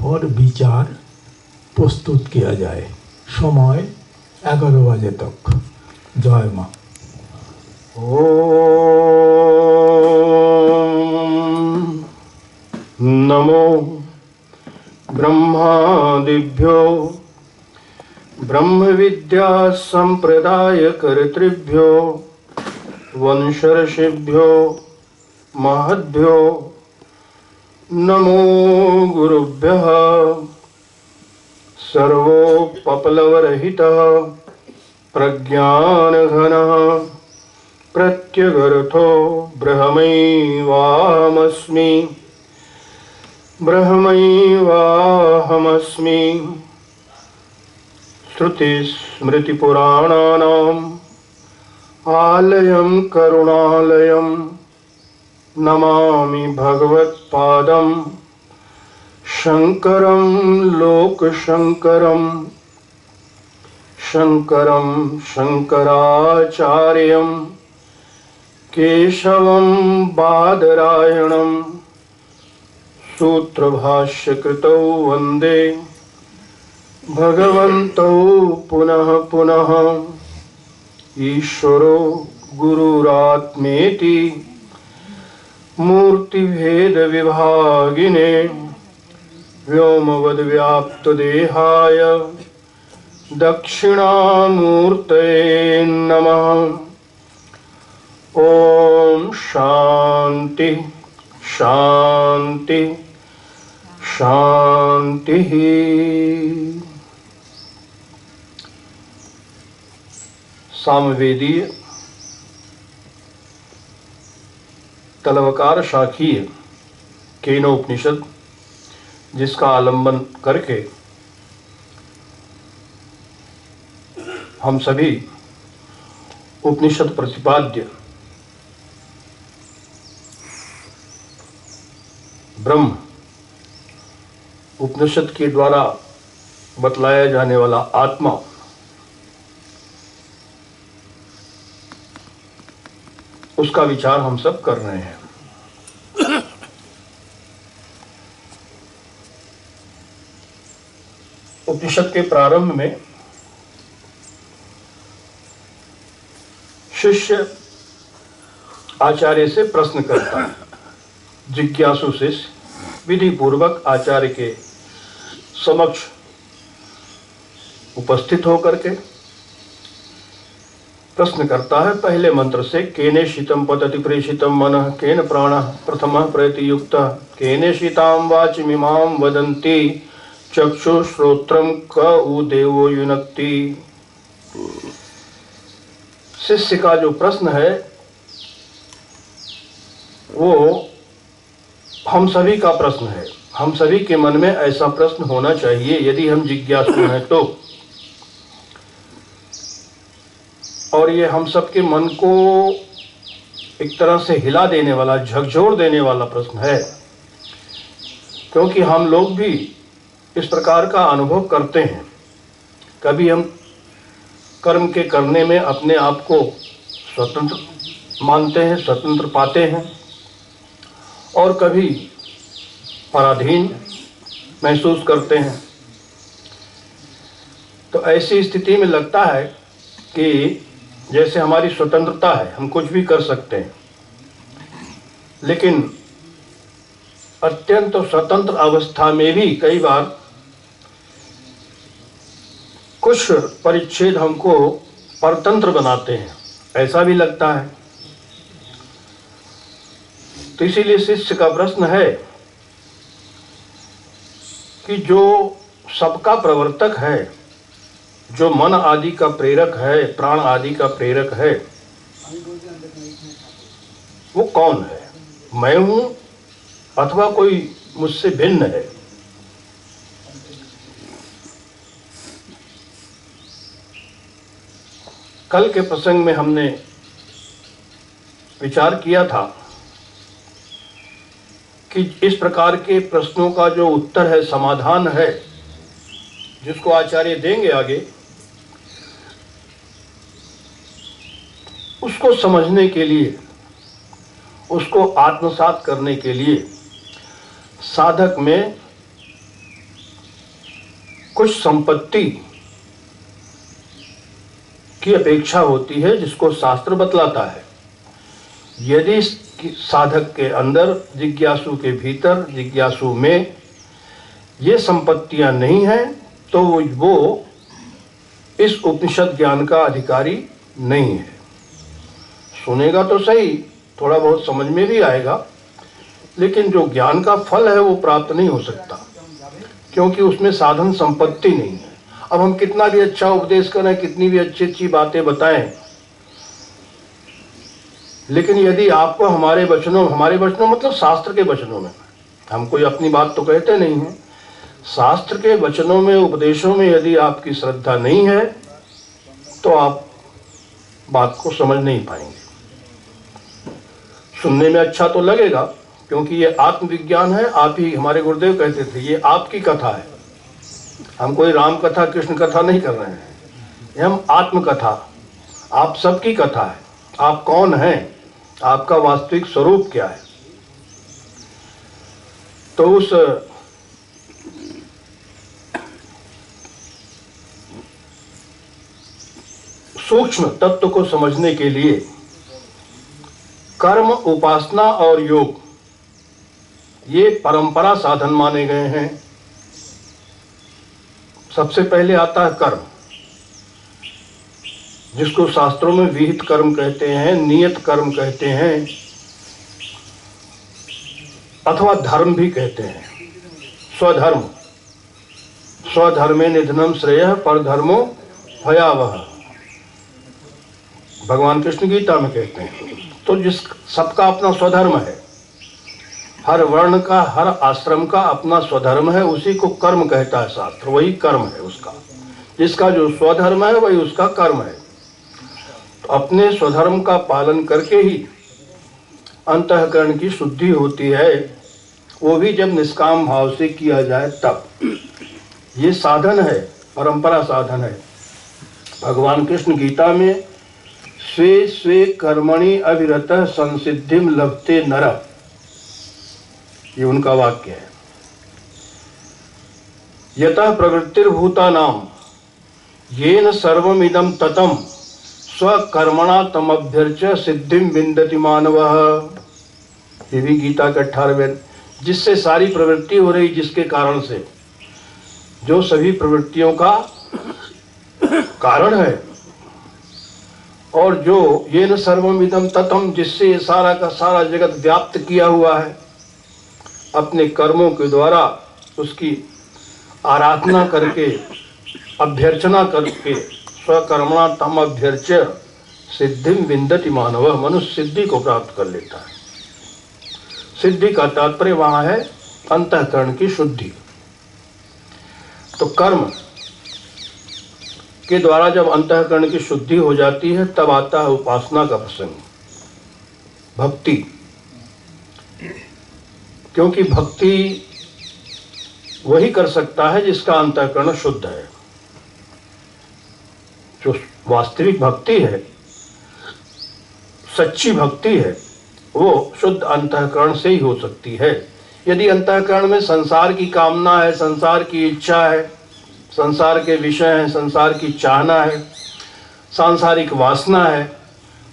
और विचार प्रस्तुत किया जाए। समय 11 बजे तक। जय माँ। ओम नमो ब्रह्मादिभ्यो ब्रह्म विद्या संप्रदाय कर्तृभ्यो वंशर्षिभ्यो महद्भ्यो नमो गुरुभ्यः। सर्वोपप्लवरहितः प्रज्ञानघनः प्रत्यगर्थो ब्रह्मैवाहमस्मि ब्रह्मैवाहमस्मि। श्रुतिस्मृतिपुराणानाम् आलयं करुणालयं नमामि भगवत्पादं शंकरं लोकशंकरं शंकरं शंकराचार्यं केशवं बादरायणं सूत्रभाष्यकृतौ वन्दे भगवन्तौ पुनः पुनः। ईश्वरो गुरुरात्मेति मूर्तिभेद विभागिने व्योमवद्व्याप्तदेहाय दक्षिणामूर्तये नमः। ओम शांति शांति शांति। सामवेदीय तलवकार शाखीय केनोपनिषद, जिसका आलंबन करके हम सभी उपनिषद प्रतिपाद्य ब्रह्म, उपनिषद के द्वारा बतलाया जाने वाला आत्मा, उसका विचार हम सब कर रहे हैं। उपनिषद के प्रारंभ में शिष्य आचार्य से प्रश्न करता है। जिज्ञासु शिष्य विधि पूर्वक आचार्य के समक्ष उपस्थित होकर के प्रश्न करता है। पहले मंत्र से केने शीतम पतति प्रेषितम मनः केन प्राणः प्रथमः प्रयतियुक्तः केने शीतां वाचमिमां वदन्ति चक्षु श्रोत्रम क उ देवो युनक्ति। शिष्य का जो प्रश्न है वो हम सभी का प्रश्न है। हम सभी के मन में ऐसा प्रश्न होना चाहिए यदि हम जिज्ञासु हैं तो। और ये हम सबके मन को एक तरह से हिला देने वाला, झकझोर देने वाला प्रश्न है, क्योंकि हम लोग भी इस प्रकार का अनुभव करते हैं। कभी हम कर्म के करने में अपने आप को स्वतंत्र मानते हैं, स्वतंत्र पाते हैं, और कभी पराधीन महसूस करते हैं। तो ऐसी स्थिति में लगता है कि जैसे हमारी स्वतंत्रता है, हम कुछ भी कर सकते हैं, लेकिन अत्यंत स्वतंत्र अवस्था में भी कई बार कुछ परिच्छेद हमको परतंत्र बनाते हैं, ऐसा भी लगता है। तो इसीलिए शिष्य का प्रश्न है कि जो सबका प्रवर्तक है, जो मन आदि का प्रेरक है, प्राण आदि का प्रेरक है, वो कौन है? मैं हूं अथवा कोई मुझसे भिन्न है? कल के प्रसंग में हमने विचार किया था कि इस प्रकार के प्रश्नों का जो उत्तर है, समाधान है, जिसको आचार्य देंगे आगे, उसको समझने के लिए, उसको आत्मसात करने के लिए साधक में कुछ संपत्ति की अपेक्षा होती है जिसको शास्त्र बतलाता है। यदि साधक के अंदर, जिज्ञासु के भीतर, जिज्ञासु में ये संपत्तियां नहीं हैं तो वो इस उपनिषद ज्ञान का अधिकारी नहीं है। सुनेगा तो सही, थोड़ा बहुत समझ में भी आएगा, लेकिन जो ज्ञान का फल है वो प्राप्त नहीं हो सकता, क्योंकि उसमें साधन संपत्ति नहीं है। अब हम कितना भी अच्छा उपदेश करें, कितनी भी अच्छी अच्छी बातें बताएं, लेकिन यदि आपको हमारे वचनों मतलब शास्त्र के वचनों में, हम कोई अपनी बात तो कहते नहीं हैं, शास्त्र के वचनों में, उपदेशों में यदि आपकी श्रद्धा नहीं है तो आप बात को समझ नहीं पाएंगे। सुनने में अच्छा तो लगेगा, क्योंकि ये आत्मविज्ञान है। आप ही, हमारे गुरुदेव कहते थे, ये आपकी कथा है। हम कोई राम कथा, कृष्ण कथा नहीं कर रहे हैं, ये हम आत्मकथा, आप सबकी कथा है। आप कौन हैं, आपका वास्तविक स्वरूप क्या है। तो उस सूक्ष्म तत्व को समझने के लिए कर्म, उपासना और योग ये परंपरा साधन माने गए हैं। सबसे पहले आता है कर्म, जिसको शास्त्रों में विहित कर्म कहते हैं, नियत कर्म कहते हैं, अथवा धर्म भी कहते हैं। स्वधर्म, स्वधर्मे निधनम श्रेयः परधर्मो भयावह, भगवान कृष्ण गीता में कहते हैं। तो जिस सबका अपना स्वधर्म है, हर वर्ण का, हर आश्रम का अपना स्वधर्म है, उसी को कर्म कहता है शास्त्र। वही कर्म है उसका, जिसका जो स्वधर्म है वही उसका कर्म है। तो अपने स्वधर्म का पालन करके ही अंतःकरण की शुद्धि होती है, वो भी जब निष्काम भाव से किया जाए तब। ये साधन है, परंपरा साधन है। भगवान कृष्ण गीता में स्वे स्वे कर्मणि अविरतः संसिद्धिम लभते नरः, ये उनका वाक्य है। यतः प्रवृत्तिर्भूतानां येन सर्वमिदं ततं स्वकर्मणा तमभ्यर्च्य सिद्धिं विन्दति मानवः। ये भी गीता के 18वें, जिससे सारी प्रवृत्ति हो रही, जिसके कारण से, जो सभी प्रवृत्तियों का कारण है, और जो येन सर्वमिदं ततं, जिससे ये सारा का सारा जगत व्याप्त किया हुआ है, अपने कर्मों के द्वारा उसकी आराधना करके, अभ्यर्चना करके, स्वकर्मणा तम अभ्यर्च्य सिद्धिम विन्दति मानवः, मनुष्य सिद्धि को प्राप्त कर लेता है। सिद्धि का तात्पर्य वहां है अंतःकरण की शुद्धि। तो कर्म के द्वारा जब अंतःकरण की शुद्धि हो जाती है, तब आता है उपासना का प्रसंग, भक्ति। क्योंकि भक्ति वही कर सकता है जिसका अंतःकरण शुद्ध है। जो वास्तविक भक्ति है, सच्ची भक्ति है, वो शुद्ध अंतःकरण से ही हो सकती है। यदि अंतःकरण में संसार की कामना है, संसार की इच्छा है, संसार के विषय हैं, संसार की चाहना है, सांसारिक वासना है,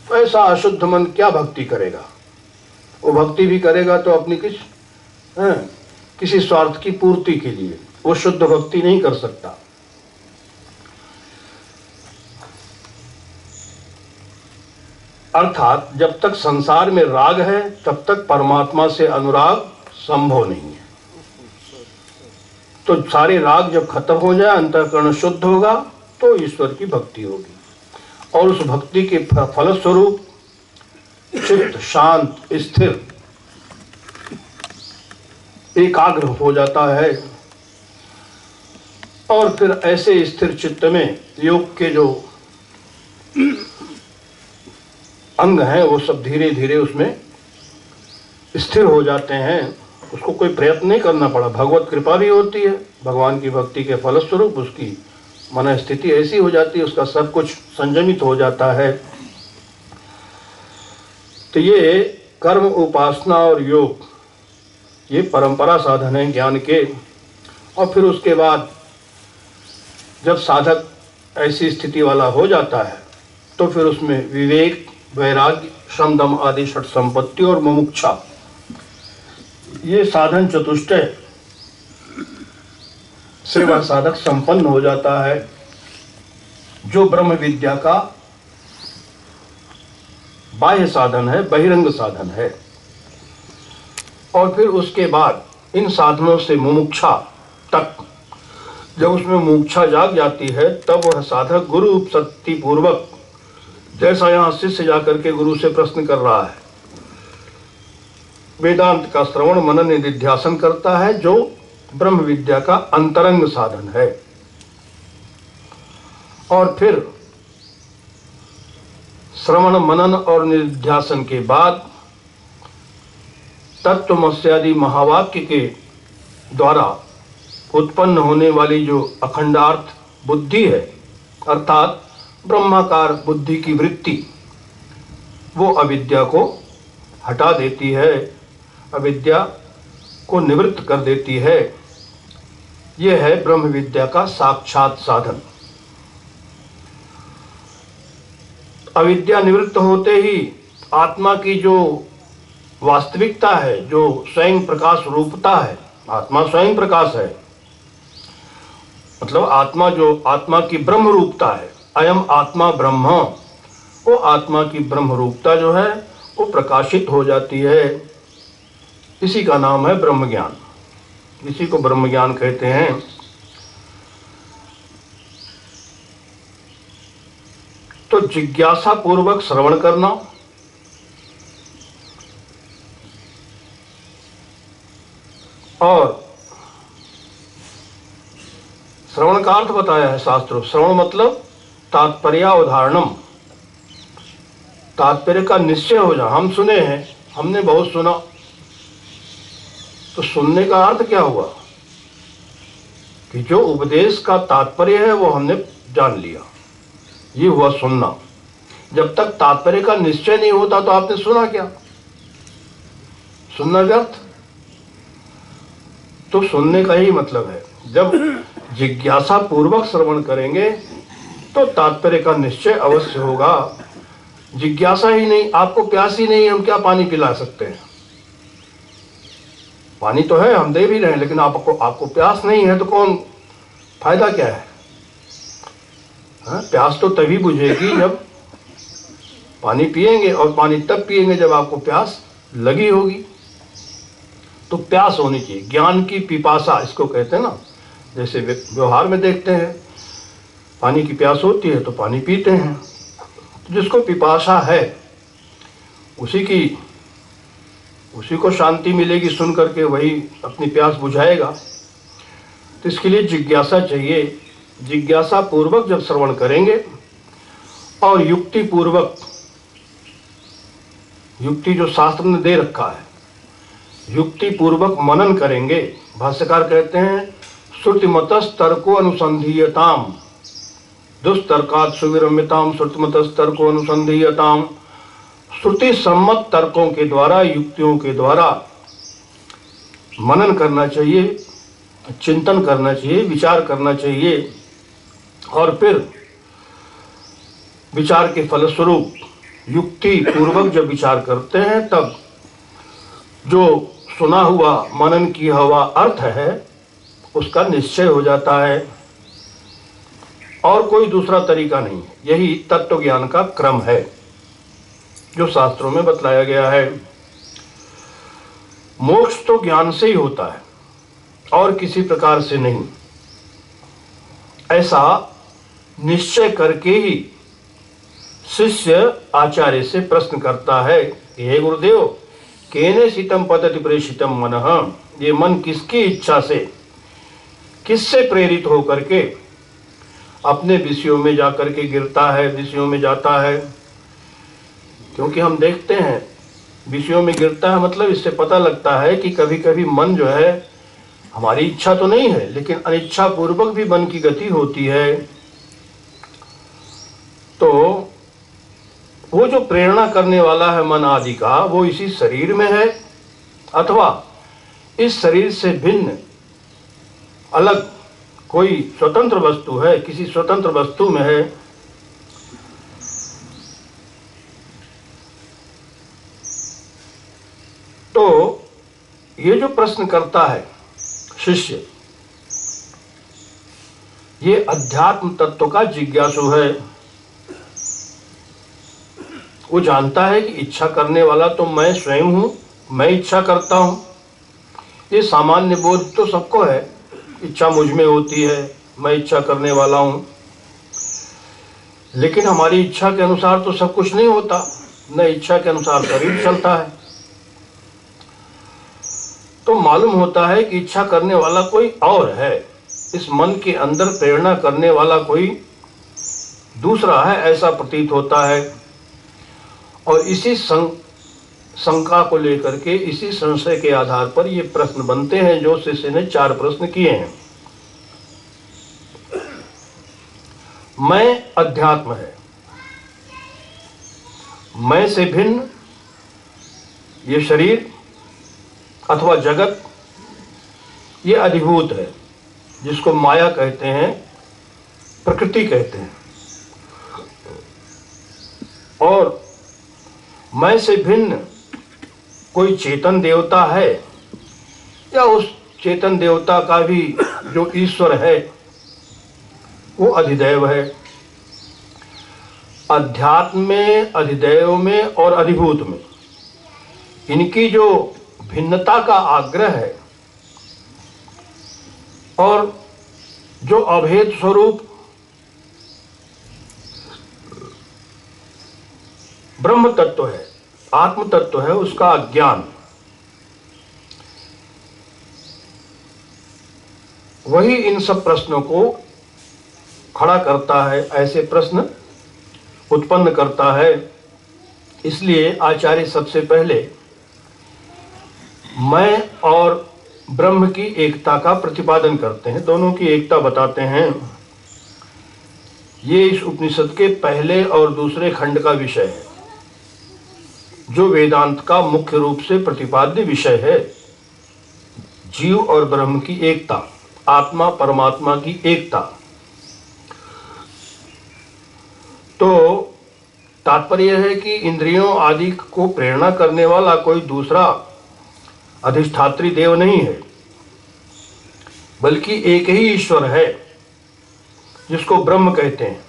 तो ऐसा अशुद्ध मन क्या भक्ति करेगा। वो भक्ति भी करेगा तो अपनी किसी स्वार्थ की पूर्ति के लिए, वो शुद्ध भक्ति नहीं कर सकता। अर्थात जब तक संसार में राग है, तब तक परमात्मा से अनुराग संभव नहीं है। तो सारे राग जब खत्म हो जाए, अंतःकरण शुद्ध होगा, तो ईश्वर की भक्ति होगी, और उस भक्ति के फलस्वरूप चित्त शांत, स्थिर, एकाग्र हो जाता है। और फिर ऐसे स्थिर चित्त में योग के जो अंग हैं, वो सब धीरे धीरे उसमें स्थिर हो जाते हैं। उसको कोई प्रयत्न नहीं करना पड़ा, भगवत कृपा भी होती है। भगवान की भक्ति के फलस्वरूप उसकी मन स्थिति ऐसी हो जाती है, उसका सब कुछ संयमित हो जाता है। तो ये कर्म, उपासना और योग, ये परंपरा साधन है ज्ञान के। और फिर उसके बाद जब साधक ऐसी स्थिति वाला हो जाता है तो फिर उसमें विवेक, वैराग्य, श्रम, दम आदि षट संपत्ति और मुमुक्षा, ये साधन चतुष्टय से वह साधक संपन्न हो जाता है, जो ब्रह्म विद्या का बाह्य साधन है, बहिरंग साधन है। और फिर उसके बाद इन साधनों से मुमुक्षा तक, जब उसमें मुमुक्षा जाग जाती है, तब वह साधक गुरु उपसति पूर्वक, जैसा यहाँ शिष्य जाकर के गुरु से प्रश्न कर रहा है, वेदांत का श्रवण मनन निधिध्यासन करता है, जो ब्रह्म विद्या का अंतरंग साधन है। और फिर श्रवण मनन और निधिध्यासन के बाद तत्वमस्यादि महावाक्य के द्वारा उत्पन्न होने वाली जो अखंडार्थ बुद्धि है, अर्थात ब्रह्माकार बुद्धि की वृत्ति, वो अविद्या को हटा देती है, अविद्या को निवृत्त कर देती है। यह है ब्रह्म विद्या का साक्षात साधन। अविद्या निवृत्त होते ही आत्मा की जो वास्तविकता है, जो स्वयं प्रकाश रूपता है, आत्मा स्वयं प्रकाश है, मतलब आत्मा जो आत्मा की ब्रह्म रूपता है, अयम आत्मा ब्रह्म, वो आत्मा की ब्रह्म रूपता जो है वो प्रकाशित हो जाती है। इसी का नाम है ब्रह्म ज्ञान, इसी को ब्रह्म ज्ञान कहते हैं। तो जिज्ञासा पूर्वक श्रवण करना, और श्रवण का अर्थ बताया है शास्त्रों। श्रवण मतलब तात्पर्यावधारणम, तात्पर्य का निश्चय हो जा। हम सुने हैं, हमने बहुत सुना, तो सुनने का अर्थ क्या हुआ कि जो उपदेश का तात्पर्य है वो हमने जान लिया, ये हुआ सुनना। जब तक तात्पर्य का निश्चय नहीं होता तो आपने सुना क्या? सुनना व्यर्थ। तो सुनने का ही मतलब है, जब जिज्ञासा पूर्वक श्रवण करेंगे तो तात्पर्य का निश्चय अवश्य होगा। जिज्ञासा ही नहीं, आपको प्यास ही नहीं, हम क्या पानी पिला सकते हैं? पानी तो है, हम दे भी रहे हैं, लेकिन आपको प्यास नहीं है तो कौन, फायदा क्या है? प्यास तो तभी बुझेगी जब पानी पिएंगे, और पानी तब पिएंगे जब आपको प्यास लगी होगी। तो प्यास होनी चाहिए, ज्ञान की पिपासा इसको कहते हैं ना। जैसे व्यवहार में देखते हैं, पानी की प्यास होती है तो पानी पीते हैं। तो जिसको पिपासा है उसी को शांति मिलेगी, सुन करके वही अपनी प्यास बुझाएगा। तो इसके लिए जिज्ञासा चाहिए। जिज्ञासा पूर्वक जब श्रवण करेंगे और युक्ति पूर्वक, युक्ति जो शास्त्र ने दे रखा है, युक्ति पूर्वक मनन करेंगे। भाष्यकार कहते हैं श्रुतिमतस् तर्को अनुसंधीयताम, दुस्तर्कात् सुविरम्यताम श्रुतिमतस् तर्को अनुसंधीयताम। श्रुति सम्मत तर्कों के द्वारा, युक्तियों के द्वारा मनन करना चाहिए, चिंतन करना चाहिए, विचार करना चाहिए। और फिर विचार के फलस्वरूप युक्ति पूर्वक जब विचार करते हैं, तब जो सुना हुआ, मनन किया हुआ अर्थ है उसका निश्चय हो जाता है, और कोई दूसरा तरीका नहीं है। यही तत्व ज्ञान का क्रम है जो शास्त्रों में बतलाया गया है। मोक्ष तो ज्ञान से ही होता है और किसी प्रकार से नहीं। ऐसा निश्चय करके ही शिष्य आचार्य से प्रश्न करता है, हे गुरुदेव, केने सितम पतति प्रेषितम मनः, ये मन किसकी इच्छा से, किससे प्रेरित होकर के अपने विषयों में जाकर के गिरता है, विषयों में जाता है। क्योंकि हम देखते हैं विषयों में गिरता है, मतलब इससे पता लगता है कि कभी कभी मन जो है, हमारी इच्छा तो नहीं है लेकिन अनिच्छा पूर्वक भी मन की गति होती है। तो वो जो प्रेरणा करने वाला है मन आदि का, वो इसी शरीर में है अथवा इस शरीर से भिन्न अलग कोई स्वतंत्र वस्तु है, किसी स्वतंत्र वस्तु में है, तो ये जो प्रश्न करता है शिष्य, ये अध्यात्म तत्व का जिज्ञासु है। वो जानता है कि इच्छा करने वाला तो मैं स्वयं हूं, मैं इच्छा करता हूं। ये सामान्य बोध तो सबको है, इच्छा मुझ में होती है, मैं इच्छा करने वाला हूं। लेकिन हमारी इच्छा के अनुसार तो सब कुछ नहीं होता, न इच्छा के अनुसार शरीर चलता है। तो मालूम होता है कि इच्छा करने वाला कोई और है, इस मन के अंदर प्रेरणा करने वाला कोई दूसरा है, ऐसा प्रतीत होता है। और इसी शंका को लेकर के, इसी संशय के आधार पर ये प्रश्न बनते हैं जो शिष्य ने 4 प्रश्न किए हैं। मैं अध्यात्म है, मैं से भिन्न ये शरीर अथवा जगत, ये अधिभूत है, जिसको माया कहते हैं, प्रकृति कहते हैं। और मैं से भिन्न कोई चेतन देवता है, या उस चेतन देवता का भी जो ईश्वर है वो अधिदैव है। अध्यात्म में, अधिदैव में और अधिभूत में इनकी जो भिन्नता का आग्रह है और जो अभेद स्वरूप ब्रह्म तत्व है, आत्म तत्व है, उसका अज्ञान, वही इन सब प्रश्नों को खड़ा करता है, ऐसे प्रश्न उत्पन्न करता है। इसलिए आचार्य सबसे पहले मैं और ब्रह्म की एकता का प्रतिपादन करते हैं, दोनों की एकता बताते हैं। ये इस उपनिषद के पहले और दूसरे खंड का विषय है, जो वेदांत का मुख्य रूप से प्रतिपाद्य विषय है। जीव और ब्रह्म की एकता, आत्मा परमात्मा की एकता। तो तात्पर्य है कि इंद्रियों आदि को प्रेरणा करने वाला कोई दूसरा अधिष्ठात्री देव नहीं है, बल्कि एक ही ईश्वर है, जिसको ब्रह्म कहते हैं।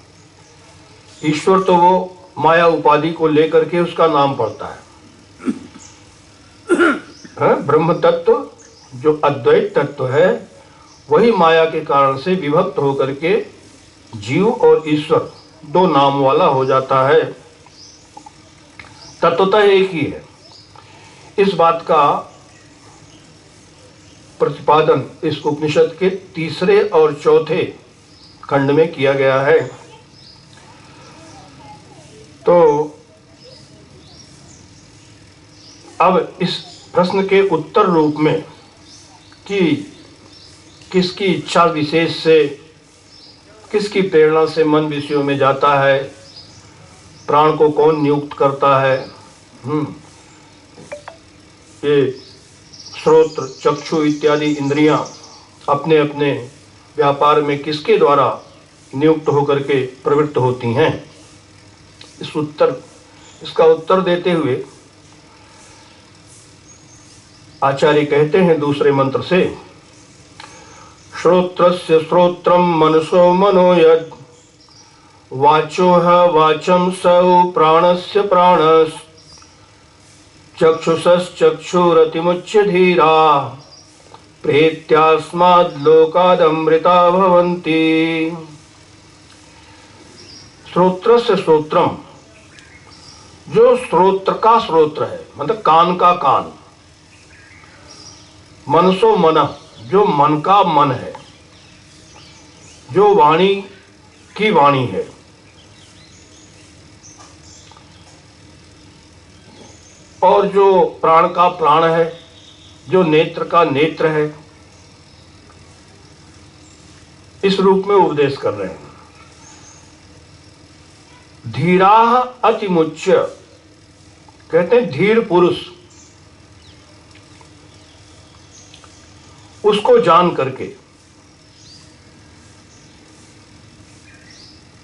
ईश्वर तो वो माया उपाधि को लेकर के उसका नाम पड़ता है। ब्रह्म तत्व जो अद्वैत तत्व है, वही माया के कारण से विभक्त होकर के जीव और ईश्वर 2 नाम वाला हो जाता है। तत्वतः एक ही है। इस बात का प्रतिपादन इस उपनिषद के तीसरे और चौथे खंड में किया गया है। तो अब इस प्रश्न के उत्तर रूप में कि किसकी इच्छा विशेष से, किसकी प्रेरणा से मन विषयों में जाता है, प्राण को कौन नियुक्त करता है, ये श्रोत्र, चक्षु इत्यादि इंद्रियां अपने अपने व्यापार में किसके द्वारा नियुक्त होकर के प्रवृत्त होती हैं, इसका उत्तर देते हुए आचार्य कहते हैं दूसरे मंत्र से, श्रोत्रस्य श्रोत्रम मनसो मनो यद वाचोह वाचम सौ प्राणस्य प्राणस् चक्षुषश्चक्षुरतिमुच्य धीरा प्रेत्यास्माद् लोकादमृता भवन्ति। श्रोत्रस्य श्रोत्रम, जो श्रोत्र का श्रोत्र है, मतलब कान का कान। मनसो मन, जो मन का मन है, जो वाणी की वाणी है। और जो प्राण का प्राण है, जो नेत्र का नेत्र है, इस रूप में उपदेश कर रहे हैं। धीराः अतिमुच्य, कहते हैं धीर पुरुष, उसको जान करके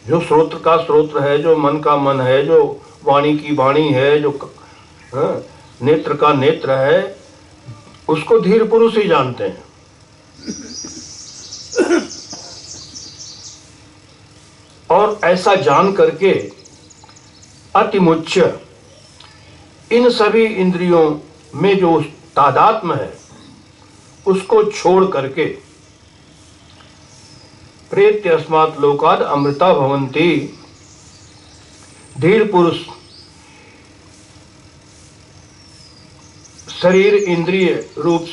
जो श्रोत्र का श्रोत्र है, जो मन का मन है, जो वाणी की वाणी है, जो नेत्र का नेत्र है, उसको धीर पुरुष ही जानते हैं। और ऐसा जान करके अतिमुच्य इन सभी इंद्रियों में जो तादात्म्य है उसको छोड़ करके प्रेत्य अस्मात् लोकाद अमृता भवन्ति, धीर पुरुष शरीर इंद्रिय रूप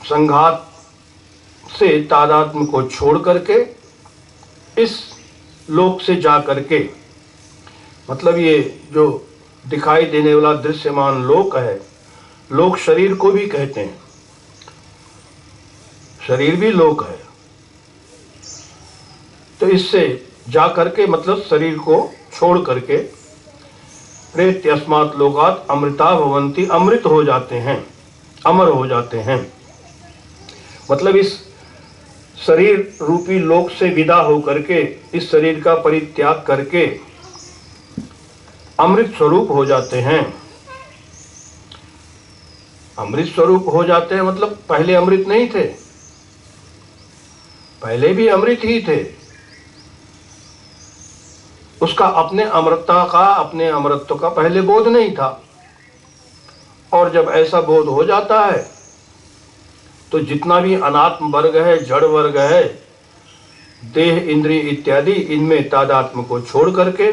संघात से तादात्म्य को छोड़ करके इस लोक से जा करके, मतलब ये जो दिखाई देने वाला दृश्यमान लोक है, लोक शरीर को भी कहते हैं, शरीर भी लोक है। तो इससे जा करके मतलब शरीर को छोड़ करके प्रेत्य अस्मात् लोकात् अमृता भवन्ति, अमृत हो जाते हैं, अमर हो जाते हैं। मतलब इस शरीर रूपी लोक से विदा हो करके, इस शरीर का परित्याग करके अमृत स्वरूप हो जाते हैं। अमृत स्वरूप हो जाते हैं मतलब पहले अमृत नहीं थे, पहले भी अमृत ही थे। उसका अपने अमृतता का, अपने अमृतत्व का पहले बोध नहीं था। और जब ऐसा बोध हो जाता है तो जितना भी अनात्म वर्ग है, जड़ वर्ग है, देह इंद्रिय इत्यादि, इनमें तादात्म्य को छोड़ करके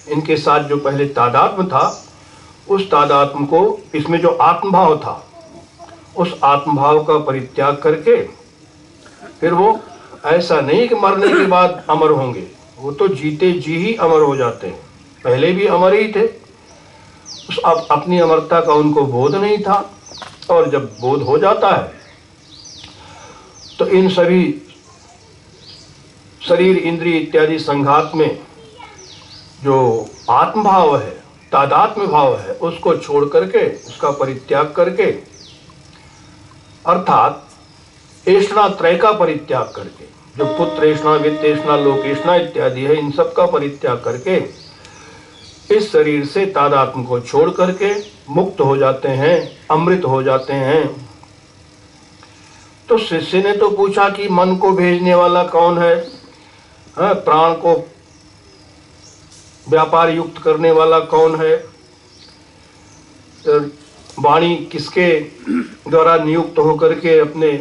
इनके साथ जो पहले तादात्म्य था, उस तादात्म्य को, इसमें जो आत्मभाव था, उस आत्मभाव का परित्याग करके फिर वो ऐसा नहीं कि मरने के बाद अमर होंगे, वो तो जीते जी ही अमर हो जाते हैं। पहले भी अमर ही थे, उस अपनी अमरता का उनको बोध नहीं था। और जब बोध हो जाता है तो इन सभी शरीर इंद्रिय इत्यादि संघात में जो आत्मभाव है, तादात्म्य भाव है, उसको छोड़ करके, उसका परित्याग करके, अर्थात ऐष्णा त्रय का परित्याग करके, जो पुत्र ऐष्णा, वित्त ऐष्णा, लोक ऐष्णा इत्यादि है, इन सब का परित्याग करके इस शरीर से तादात्म्य को छोड़ करके मुक्त हो जाते हैं, अमृत हो जाते हैं। तो शिष्य ने तो पूछा कि मन को भेजने वाला कौन है, प्राण को व्यापार युक्त करने वाला कौन है, वाणी किसके द्वारा नियुक्त होकर के अपने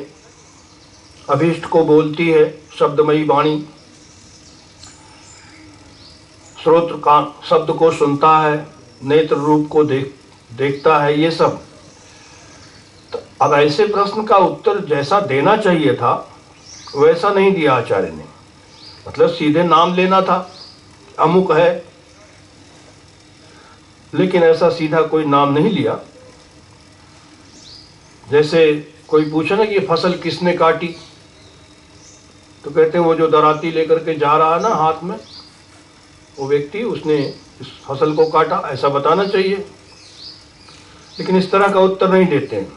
अभीष्ट को बोलती है, शब्दमयी वाणी, श्रोत्र का शब्द को सुनता है, नेत्र रूप को देखता है, ये सब। तो अब ऐसे प्रश्न का उत्तर जैसा देना चाहिए था वैसा नहीं दिया आचार्य ने। मतलब सीधे नाम लेना था, अमुक है, लेकिन ऐसा सीधा कोई नाम नहीं लिया। जैसे कोई पूछे ना कि फसल किसने काटी, तो कहते हैं वो जो दराती लेकर के जा रहा है ना हाथ में, वो व्यक्ति, उसने इस फसल को काटा, ऐसा बताना चाहिए। लेकिन इस तरह का उत्तर नहीं देते हैं।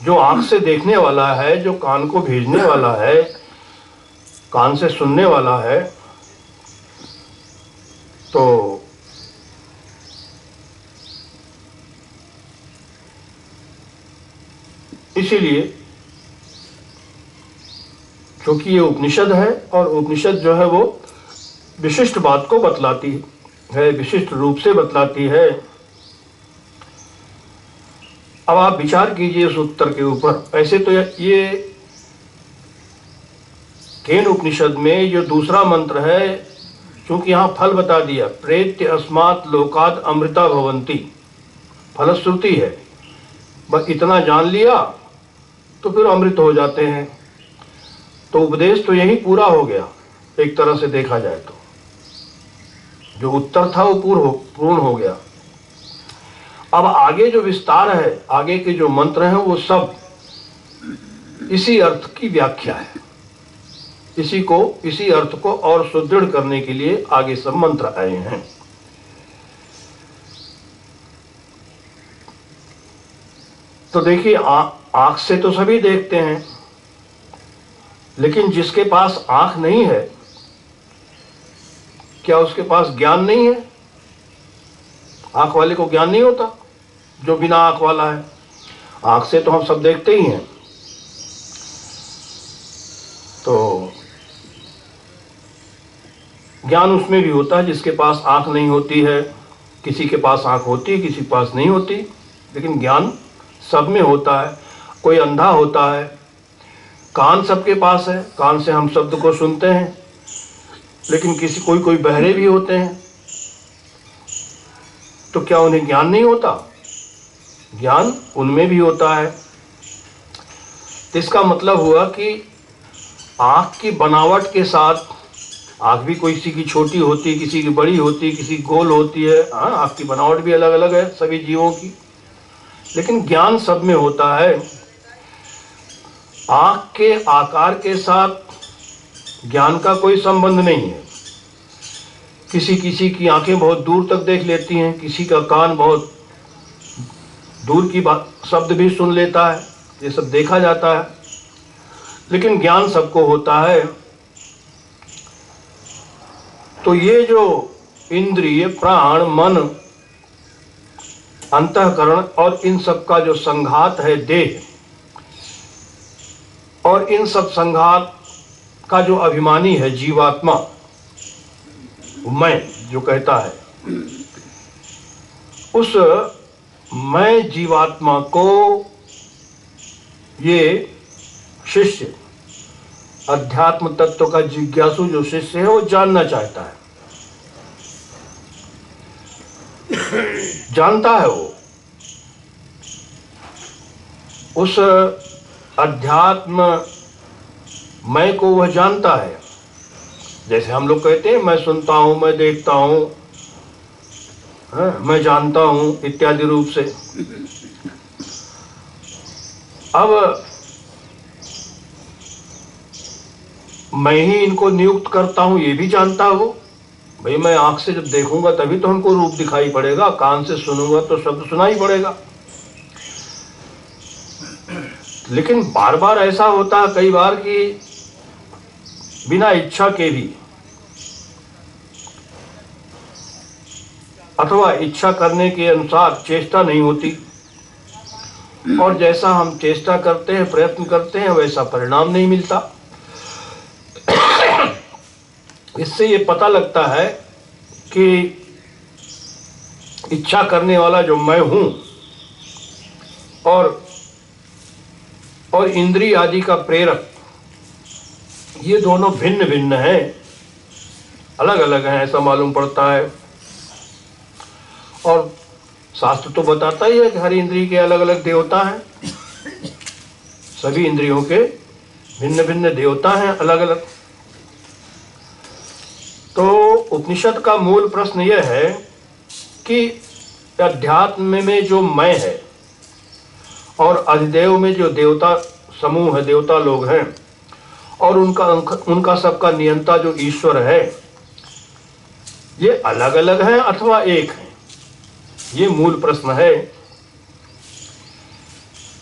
जो आंख से देखने वाला है, जो कान को भेजने वाला है, कान से सुनने वाला है, तो इसीलिए क्योंकि ये उपनिषद है और उपनिषद जो है वो विशिष्ट बात को बतलाती है, विशिष्ट रूप से बतलाती है। अब आप विचार कीजिए इस उत्तर के ऊपर। ऐसे तो ये केन उपनिषद में जो दूसरा मंत्र है, क्योंकि यहाँ फल बता दिया, प्रेत्य अस्मात् लोकात् अमृता भवन्ति, फलश्रुति है, बस इतना जान लिया तो फिर अमृत हो जाते हैं। तो उपदेश तो यही पूरा हो गया एक तरह से देखा जाए तो। जो उत्तर था वो पूर्ण हो गया। अब आगे जो विस्तार है, आगे के जो मंत्र हैं, वो सब इसी अर्थ की व्याख्या है। इसी अर्थ को और सुदृढ़ करने के लिए आगे सब मंत्र आए हैं। तो देखिए, आंख से तो सभी देखते हैं, लेकिन जिसके पास आंख नहीं है क्या उसके पास ज्ञान नहीं है? आंख वाले को ज्ञान नहीं होता जो बिना आंख वाला है? आंख से तो हम सब देखते ही हैं। तो ज्ञान उसमें भी होता है जिसके पास आंख नहीं होती है। किसी के पास आंख होती है, किसी के पास नहीं होती, लेकिन ज्ञान सब में होता है। कोई अंधा होता है, कान सबके पास है, कान से हम शब्द को सुनते हैं, लेकिन कोई बहरे भी होते हैं। तो क्या उन्हें ज्ञान नहीं होता? ज्ञान उनमें भी होता है। तो इसका मतलब हुआ कि आँख की बनावट के साथ, आँख भी किसी की छोटी होती, किसी की बड़ी होती, किसी की गोल होती है। हाँ, आँख की बनावट भी अलग अलग है सभी जीवों की, लेकिन ज्ञान सब में होता है। आँख के आकार के साथ ज्ञान का कोई संबंध नहीं है। किसी की आंखें बहुत दूर तक देख लेती हैं, किसी का कान बहुत दूर की बात शब्द भी सुन लेता है, ये सब देखा जाता है, लेकिन ज्ञान सबको होता है। तो ये जो इंद्रिय, प्राण, मन, अंतःकरण और इन सब का जो संघात है देह, और इन सब संघात का जो अभिमानी है जीवात्मा, मैं जो कहता है, उस मैं जीवात्मा को ये शिष्य, अध्यात्म तत्व का जिज्ञासु जो शिष्य है, वो जानना चाहता है। जानता है वो उस अध्यात्म मैं को, वह जानता है। जैसे हम लोग कहते हैं मैं सुनता हूं, मैं देखता हूं, मैं जानता हूं इत्यादि रूप से। अब मैं ही इनको नियुक्त करता हूं, ये भी जानता है वो। भाई मैं आंख से जब देखूंगा तभी तो हमको रूप दिखाई पड़ेगा, कान से सुनूंगा तो शब्द सुनाई पड़ेगा। लेकिन बार बार ऐसा होता है कई बार कि बिना इच्छा के भी, अथवा इच्छा करने के अनुसार चेष्टा नहीं होती, और जैसा हम चेष्टा करते हैं, प्रयत्न करते हैं, वैसा परिणाम नहीं मिलता। इससे ये पता लगता है कि इच्छा करने वाला जो मैं हूं और इंद्रिय आदि का प्रेरक, ये दोनों भिन्न भिन्न हैं, अलग अलग हैं, ऐसा मालूम पड़ता है। और शास्त्र तो बताता ही है कि हर इंद्रिय के अलग अलग देवता हैं, सभी इंद्रियों के भिन्न भिन्न देवता हैं, अलग अलग। तो उपनिषद का मूल प्रश्न यह है कि अध्यात्म में जो मैं है और अधिदेव में जो देवता समूह है, देवता लोग हैं, और उनका सबका नियंता जो ईश्वर है, ये अलग अलग हैं अथवा एक हैं? ये मूल प्रश्न है।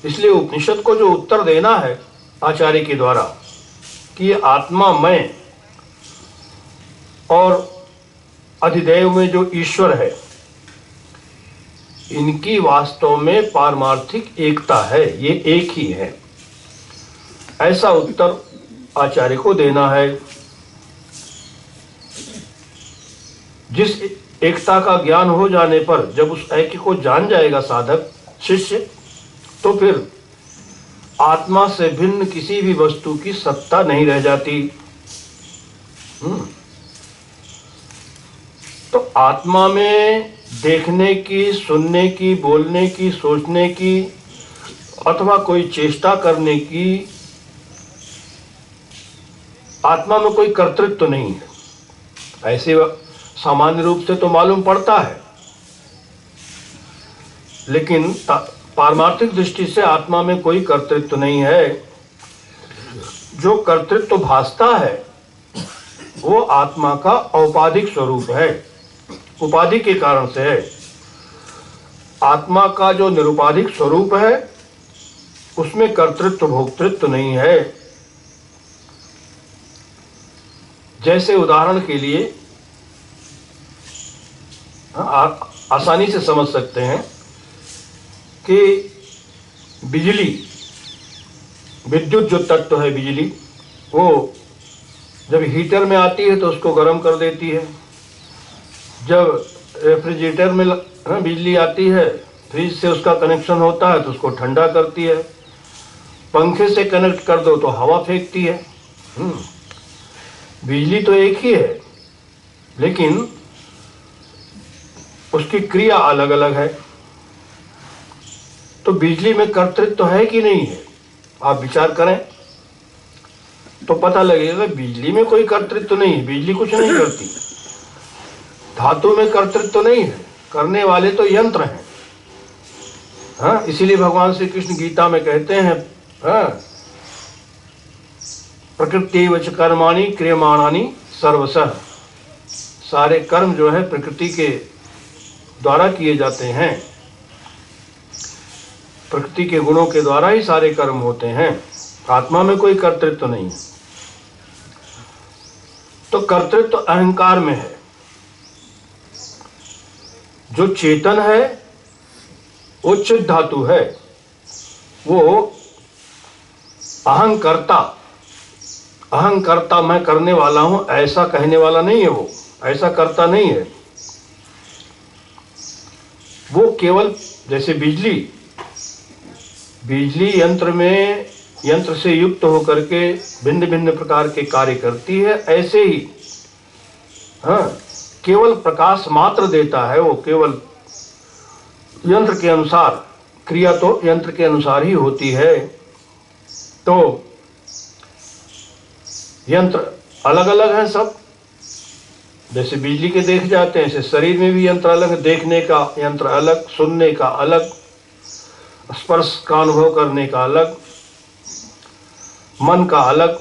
इसलिए उपनिषद को जो उत्तर देना है आचार्य के द्वारा कि ये आत्मा मैं और अधिदेव में जो ईश्वर है, इनकी वास्तव में पारमार्थिक एकता है, ये एक ही है, ऐसा उत्तर आचार्य को देना है। जिस एकता का ज्ञान हो जाने पर, जब उस ऐक्य को जान जाएगा साधक शिष्य, तो फिर आत्मा से भिन्न किसी भी वस्तु की सत्ता नहीं रह जाती। तो आत्मा में देखने की, सुनने की, बोलने की, सोचने की अथवा कोई चेष्टा करने की, आत्मा में कोई कर्तृत्व नहीं है। ऐसे सामान्य रूप से तो मालूम पड़ता है, लेकिन पारमार्थिक दृष्टि से आत्मा में कोई कर्तृत्व नहीं है। जो कर्तृत्व भासता है वो आत्मा का औपाधिक स्वरूप है, उपाधि के कारण से है। आत्मा का जो निरुपाधिक स्वरूप है उसमें कर्तृत्व भोक्तृत्व नहीं है। जैसे उदाहरण के लिए आसानी से समझ सकते हैं कि बिजली, विद्युत जो तत्व है बिजली, वो जब हीटर में आती है तो उसको गर्म कर देती है। जब रेफ्रिजरेटर में बिजली आती है, फ्रिज से उसका कनेक्शन होता है तो उसको ठंडा करती है। पंखे से कनेक्ट कर दो तो हवा फेंकती है। बिजली तो एक ही है, लेकिन उसकी क्रिया अलग अलग है। तो बिजली में कर्तृत्व तो है कि नहीं है? आप विचार करें तो पता लगेगा बिजली में कोई कर्तृत्व तो नहीं है, बिजली कुछ नहीं करती। धातु में कर्तृत्व तो नहीं है, करने वाले तो यंत्र हैं। हाँ, इसीलिए भगवान श्री कृष्ण गीता में कहते हैं, हाँ, प्रकृति वच कर्माणि क्रियमाणानि सर्वशः। सारे कर्म जो है प्रकृति के द्वारा किए जाते हैं, प्रकृति के गुणों के द्वारा ही सारे कर्म होते हैं। आत्मा में कोई कर्तृत्व नहीं है। तो कर्तृत्व अहंकार में है। जो चेतन है वो चित धातु है, वो अहंकर्ता, अहंकर्ता मैं करने वाला हूं ऐसा कहने वाला नहीं है। वो ऐसा करता नहीं है। वो केवल जैसे बिजली, बिजली यंत्र में, यंत्र से युक्त होकर के भिन्न भिन्न प्रकार के कार्य करती है, ऐसे ही हाँ, केवल प्रकाश मात्र देता है। वो केवल यंत्र के अनुसार, क्रिया तो यंत्र के अनुसार ही होती है। तो यंत्र अलग अलग हैं सब। जैसे बिजली के देख जाते हैं, ऐसे शरीर में भी यंत्र अलग है। देखने का यंत्र अलग, सुनने का अलग, स्पर्श का अनुभव करने का अलग, मन का अलग।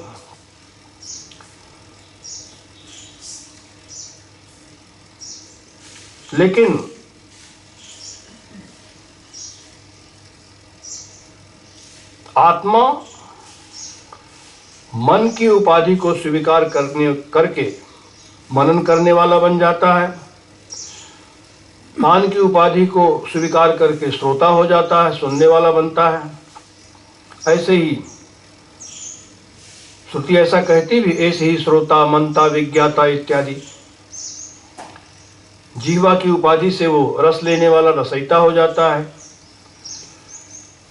लेकिन आत्मा मन की उपाधि को स्वीकार करके मनन करने वाला बन जाता है। कान की उपाधि को स्वीकार करके श्रोता हो जाता है, सुनने वाला बनता है। ऐसे ही श्रुति ऐसा कहती भी, ऐसे ही श्रोता, मनता, विज्ञाता इत्यादि। जीवा की उपाधि से वो रस लेने वाला रसयिता हो जाता है।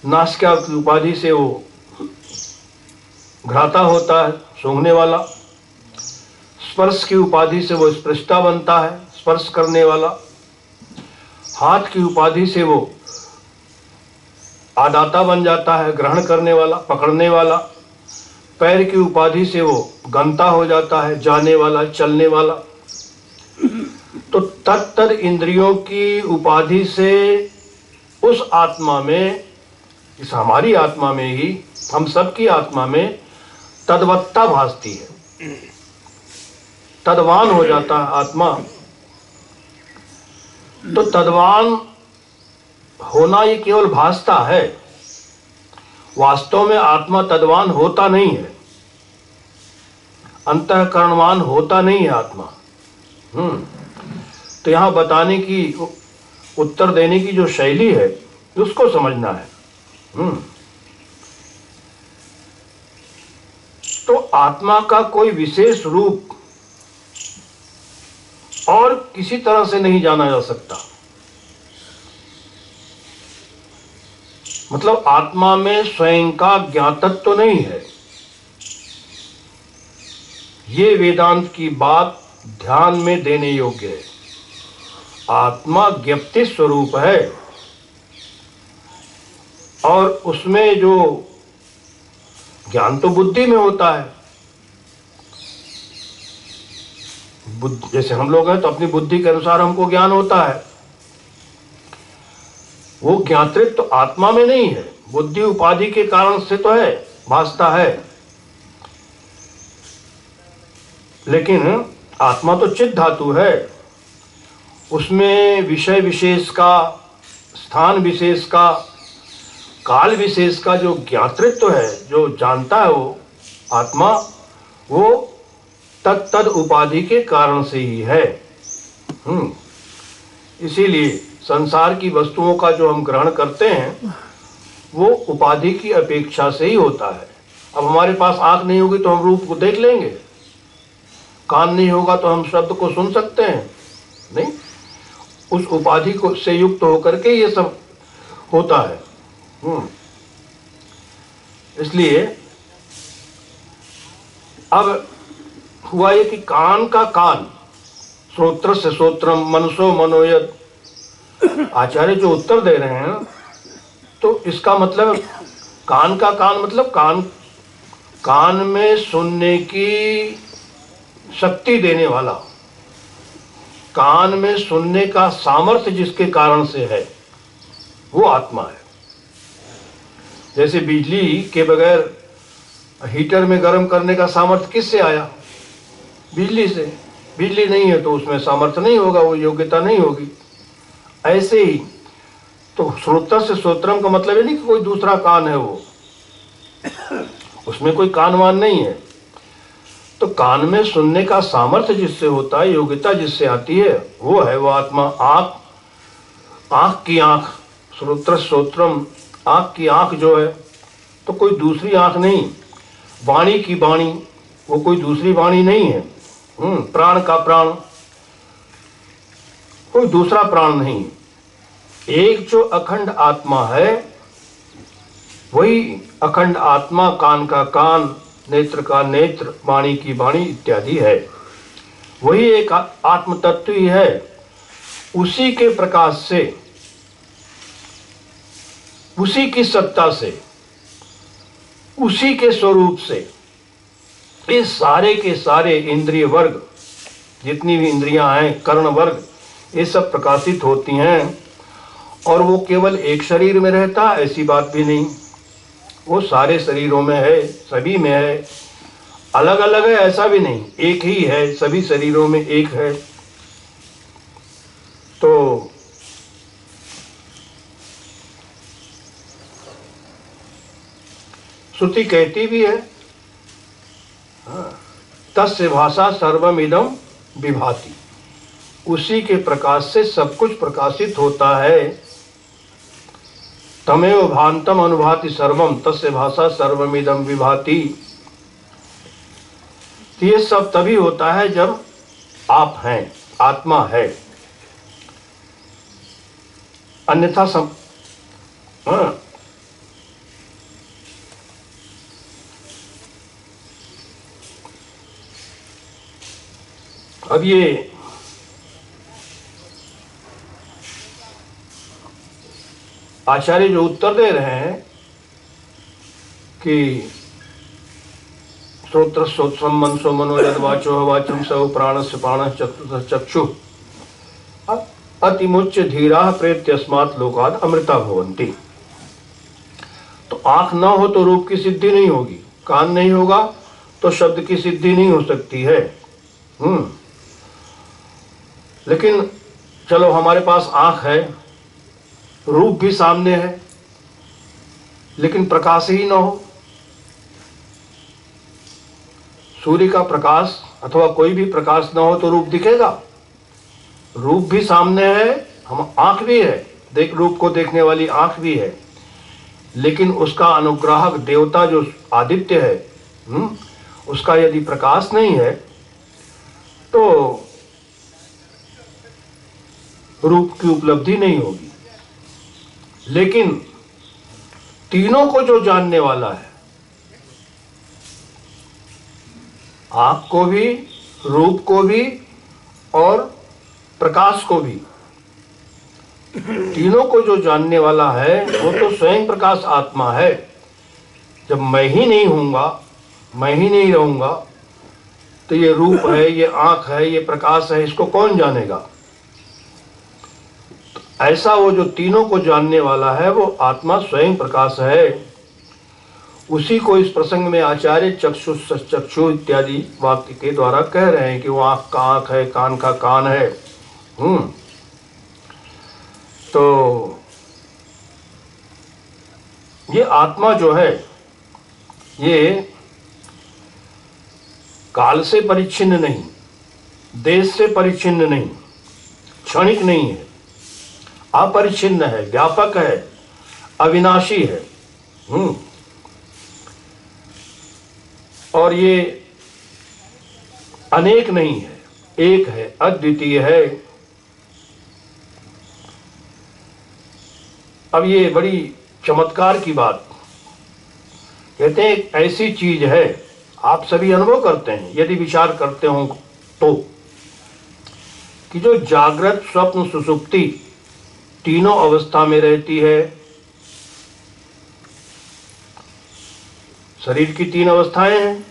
नासिका की उपाधि से वो घ्राता होता है, सूंघने वाला। स्पर्श की उपाधि से वो स्पृष्टा बनता है, स्पर्श करने वाला। हाथ की उपाधि से वो आदाता बन जाता है, ग्रहण करने वाला, पकड़ने वाला। पैर की उपाधि से वो गंता हो जाता है, जाने वाला, चलने वाला। तो तत्तद इंद्रियों की उपाधि से उस आत्मा में, इस हमारी आत्मा में ही, हम सबकी आत्मा में तद्वत्ता भासती है। तद्वान हो जाता है आत्मा। तो तद्वान होना ये केवल भासता है, वास्तव में आत्मा तद्वान होता नहीं है, अंतःकरणवान होता नहीं है आत्मा। तो यहाँ बताने की, उत्तर देने की जो शैली है उसको समझना है। तो आत्मा का कोई विशेष रूप और किसी तरह से नहीं जाना जा सकता। मतलब आत्मा में स्वयं का ज्ञातत्व तो नहीं है। ये वेदांत की बात ध्यान में देने योग्य है। आत्मा ज्ञप्ति स्वरूप है और उसमें जो ज्ञान तो बुद्धि में होता है। जैसे हम लोग हैं तो अपनी बुद्धि के अनुसार हमको ज्ञान होता है। वो ज्ञातृत्व तो आत्मा में नहीं है, बुद्धि उपाधि के कारण से तो है, भासता है। लेकिन आत्मा तो चित धातु है, उसमें विषय विशेष का, स्थान विशेष का, काल विशेष का जो ज्ञातृत्व है, जो जानता है वो आत्मा, वो तत्तद उपाधि के कारण से ही है। इसीलिए संसार की वस्तुओं का जो हम ग्रहण करते हैं वो उपाधि की अपेक्षा से ही होता है। अब हमारे पास आंख नहीं होगी तो हम रूप को देख लेंगे, कान नहीं होगा तो हम शब्द को सुन सकते हैं नहीं। उस उपाधि को से युक्त होकर के ये सब होता है। इसलिए अब हुआ ये कि कान का कान, श्रोत्र से श्रोत्रम मनसो मनोयत, आचार्य जो उत्तर दे रहे हैं तो इसका मतलब कान का कान मतलब कान में सुनने की शक्ति देने वाला, कान में सुनने का सामर्थ्य जिसके कारण से है वो आत्मा है। जैसे बिजली के बगैर हीटर में गर्म करने का सामर्थ्य किससे आया? बिजली से। बिजली नहीं है तो उसमें सामर्थ्य नहीं होगा, वो योग्यता नहीं होगी। ऐसे ही तो श्रोत्र से श्रोत्रम का मतलब है नहीं कि कोई दूसरा कान है, वो उसमें कोई कानवान नहीं है। तो कान में सुनने का सामर्थ्य जिससे होता है, योग्यता जिससे आती है, वो है वो आत्मा। आंख की आंख, श्रोत्र श्रोत्रम, आंख की आंख जो है तो कोई दूसरी आंख नहीं। वाणी की वाणी, वो कोई दूसरी वाणी नहीं है। प्राण का प्राण, कोई दूसरा प्राण नहीं। एक जो अखंड आत्मा है वही अखंड आत्मा कान का कान, नेत्र का नेत्र, वाणी की वाणी इत्यादि है। वही एक आत्म तत्व ही है। उसी के प्रकाश से, उसी की सत्ता से, उसी के स्वरूप से ये सारे के सारे इंद्रिय वर्ग, जितनी भी इंद्रियां हैं, कर्ण वर्ग, ये सब प्रकाशित होती हैं। और वो केवल एक शरीर में रहता ऐसी बात भी नहीं, वो सारे शरीरों में है, सभी में है। अलग अलग है ऐसा भी नहीं, एक ही है, सभी शरीरों में एक है। तो श्रुति कहती भी है, तस्य भाषा सर्वमिदं विभाति, उसी के प्रकाश से सब कुछ प्रकाशित होता है। तमेव भान्तम अनुभाति सर्वम तस्य भाषा सर्वमिदं विभाति। ये सब तभी होता है जब आप हैं, आत्मा है। अन्यथा अब ये आचार्य जो उत्तर दे रहे हैं कि श्रोत्र श्रोत्रम मनसो मनोयद वाचो वाचम सौ प्राणस्य प्राणः चक्षु अतिमुच्य धीरा प्रेत्यस्मात् लोकात् अमृता भवन्ति। तो आंख ना हो तो रूप की सिद्धि नहीं होगी, कान नहीं होगा तो शब्द की सिद्धि नहीं हो सकती है। लेकिन चलो हमारे पास आंख है, रूप भी सामने है, लेकिन प्रकाश ही ना हो। सूर्य का प्रकाश अथवा कोई भी प्रकाश ना हो तो रूप दिखेगा? रूप भी सामने है, हम आंख भी है, रूप को देखने वाली आंख भी है, लेकिन उसका अनुग्राहक देवता जो आदित्य है, उसका यदि प्रकाश नहीं है तो रूप की उपलब्धि नहीं होगी। लेकिन तीनों को जो जानने वाला है, आंख को भी, रूप को भी और प्रकाश को भी, तीनों को जो जानने वाला है वो तो स्वयं प्रकाश आत्मा है। जब मैं ही नहीं हूँगा, मैं ही नहीं रहूँगा, तो ये रूप है, ये आंख है, ये प्रकाश है, इसको कौन जानेगा? ऐसा वो जो तीनों को जानने वाला है वो आत्मा स्वयं प्रकाश है। उसी को इस प्रसंग में आचार्य चक्षु इत्यादि वाक्य के द्वारा कह रहे हैं कि वो आंख का आंख है, कान का कान है। तो ये आत्मा जो है ये काल से परिच्छिन्न नहीं, देश से परिच्छिन्न नहीं, क्षणिक नहीं है, अपरिच्छिन्न है, व्यापक है, अविनाशी है। और ये अनेक नहीं है, एक है, अद्वितीय है। अब ये बड़ी चमत्कार की बात, कहते हैं एक ऐसी चीज है, आप सभी अनुभव करते हैं यदि विचार करते हो तो, कि जो जागृत, स्वप्न, सुषुप्ति तीनों अवस्था में रहती है। शरीर की 3 अवस्थाएं हैं।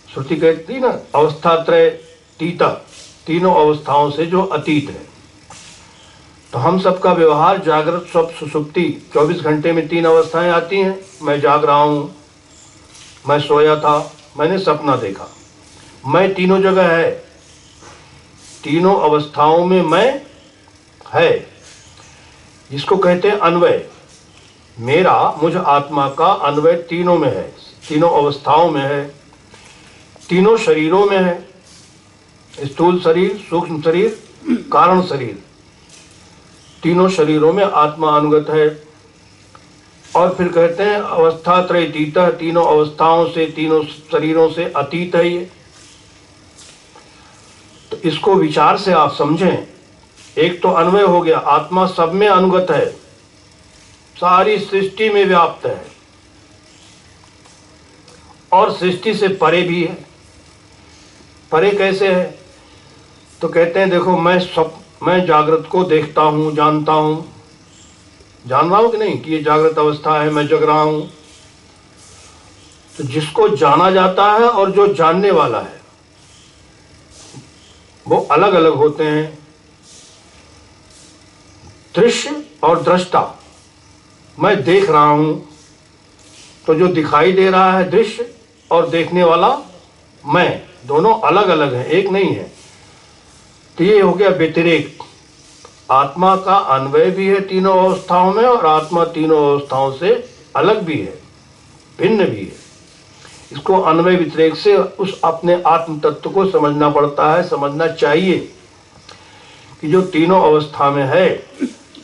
श्रुति कहती ना, अवस्थात्रय तीता, तीनों अवस्थाओं से जो अतीत है। तो हम सबका व्यवहार जागृत, स्वप्न, सुषुप्ति 24 घंटे में 3 अवस्थाएं आती हैं। मैं जाग रहा हूं, मैं सोया था, मैंने सपना देखा, मैं तीनों जगह है, तीनों अवस्थाओं में मैं है। जिसको कहते हैं अन्वय। मेरा, मुझ आत्मा का अन्वय तीनों में है, तीनों अवस्थाओं में है, तीनों शरीरों में है। स्थूल शरीर, सूक्ष्म शरीर, कारण शरीर, तीनों शरीरों में आत्मा अनुगत है। और फिर कहते हैं अवस्था त्रयतीत, तीनों अवस्थाओं से, तीनों शरीरों से अतीत है ये। तो इसको विचार से आप समझें। एक तो अन्वय हो गया, आत्मा सब में अनुगत है, सारी सृष्टि में व्याप्त है, और सृष्टि से परे भी है। परे कैसे है? तो कहते हैं देखो, मैं जागृत को देखता हूं, जानता हूं, जान रहा हूं कि नहीं कि ये जागृत अवस्था है, मैं जग रहा हूं। तो जिसको जाना जाता है और जो जानने वाला है वो अलग अलग होते हैं। दृश्य और दृष्टा, मैं देख रहा हूं तो जो दिखाई दे रहा है दृश्य, और देखने वाला मैं, दोनों अलग अलग हैं, एक नहीं है। तो ये हो गया व्यतिरेक। आत्मा का अन्वय भी है तीनों अवस्थाओं में, और आत्मा तीनों अवस्थाओं से अलग भी है, भिन्न भी है। इसको अन्वय व्यतिरेक से उस अपने आत्म तत्व को समझना पड़ता है, समझना चाहिए कि जो तीनों अवस्था में है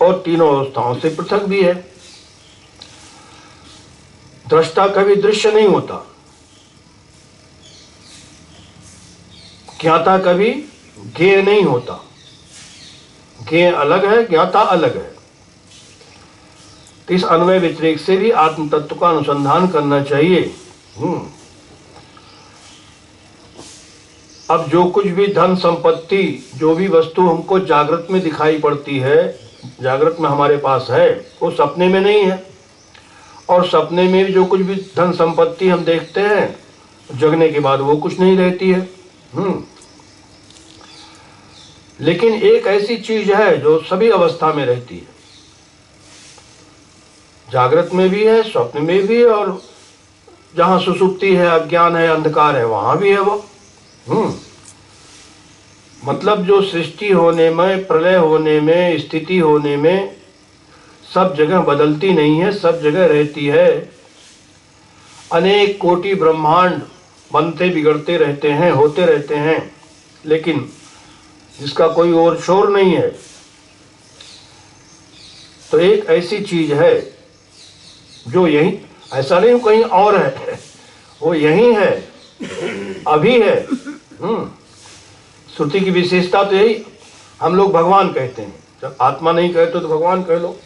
और तीनों अवस्थाओं से पृथक भी है। दृष्टा कभी दृश्य नहीं होता, ज्ञाता कभी ज्ञेय नहीं होता। ज्ञेय अलग है, ज्ञाता अलग है। तो इस अन्वय व्यतिरेक से भी आत्म तत्व का अनुसंधान करना चाहिए। अब जो कुछ भी धन संपत्ति, जो भी वस्तु हमको जागृत में दिखाई पड़ती है, जागृत में हमारे पास है, वो सपने में नहीं है। और सपने में भी जो कुछ भी धन संपत्ति हम देखते हैं, जगने के बाद वो कुछ नहीं रहती है। लेकिन एक ऐसी चीज है जो सभी अवस्था में रहती है, जागृत में भी है, स्वप्न में भी है, और जहां सुसुप्ति है, अज्ञान है, अंधकार है, वहां भी है वो। मतलब जो सृष्टि होने में, प्रलय होने में, स्थिति होने में सब जगह बदलती नहीं है, सब जगह रहती है। अनेक कोटि ब्रह्मांड बनते बिगड़ते रहते हैं, होते रहते हैं, लेकिन जिसका कोई और शोर नहीं है। तो एक ऐसी चीज है जो यही, ऐसा नहीं कहीं और है, वो यही है, अभी है। श्रुति की विशेषता तो यही, हम लोग भगवान कहते हैं, जब आत्मा नहीं कहते तो भगवान कह लो।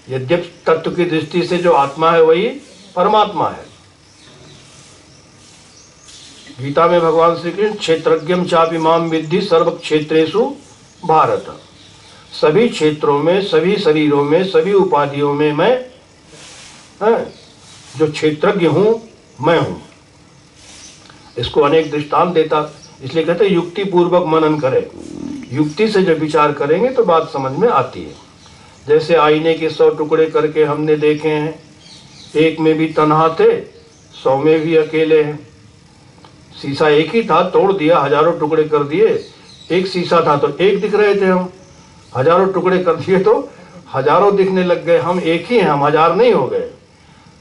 यद्यपि तत्व की दृष्टि से जो आत्मा है वही परमात्मा है। गीता में भगवान श्री कृष्ण क्षेत्रज्ञम चापि माम विद्धि सर्व क्षेत्रेषु भारत, सभी क्षेत्रों में, सभी शरीरों में, सभी उपाधियों में मैं जो क्षेत्रज्ञ हूं, मैं हूं। इसको अनेक दृष्टांत देता, इसलिए कहते हैं युक्ति पूर्वक मनन करें। युक्ति से जब विचार करेंगे तो बात समझ में आती है। जैसे आईने के 100 टुकड़े करके हमने देखे हैं, एक में भी तन्हा थे, 100 में भी अकेले हैं। शीशा एक ही था, तोड़ दिया, हजारों टुकड़े कर दिए। एक शीशा था तो एक दिख रहे थे हम, हजारों टुकड़े कर दिए तो हजारों दिखने लग गए। हम एक ही हैं, हम हजार नहीं हो गए।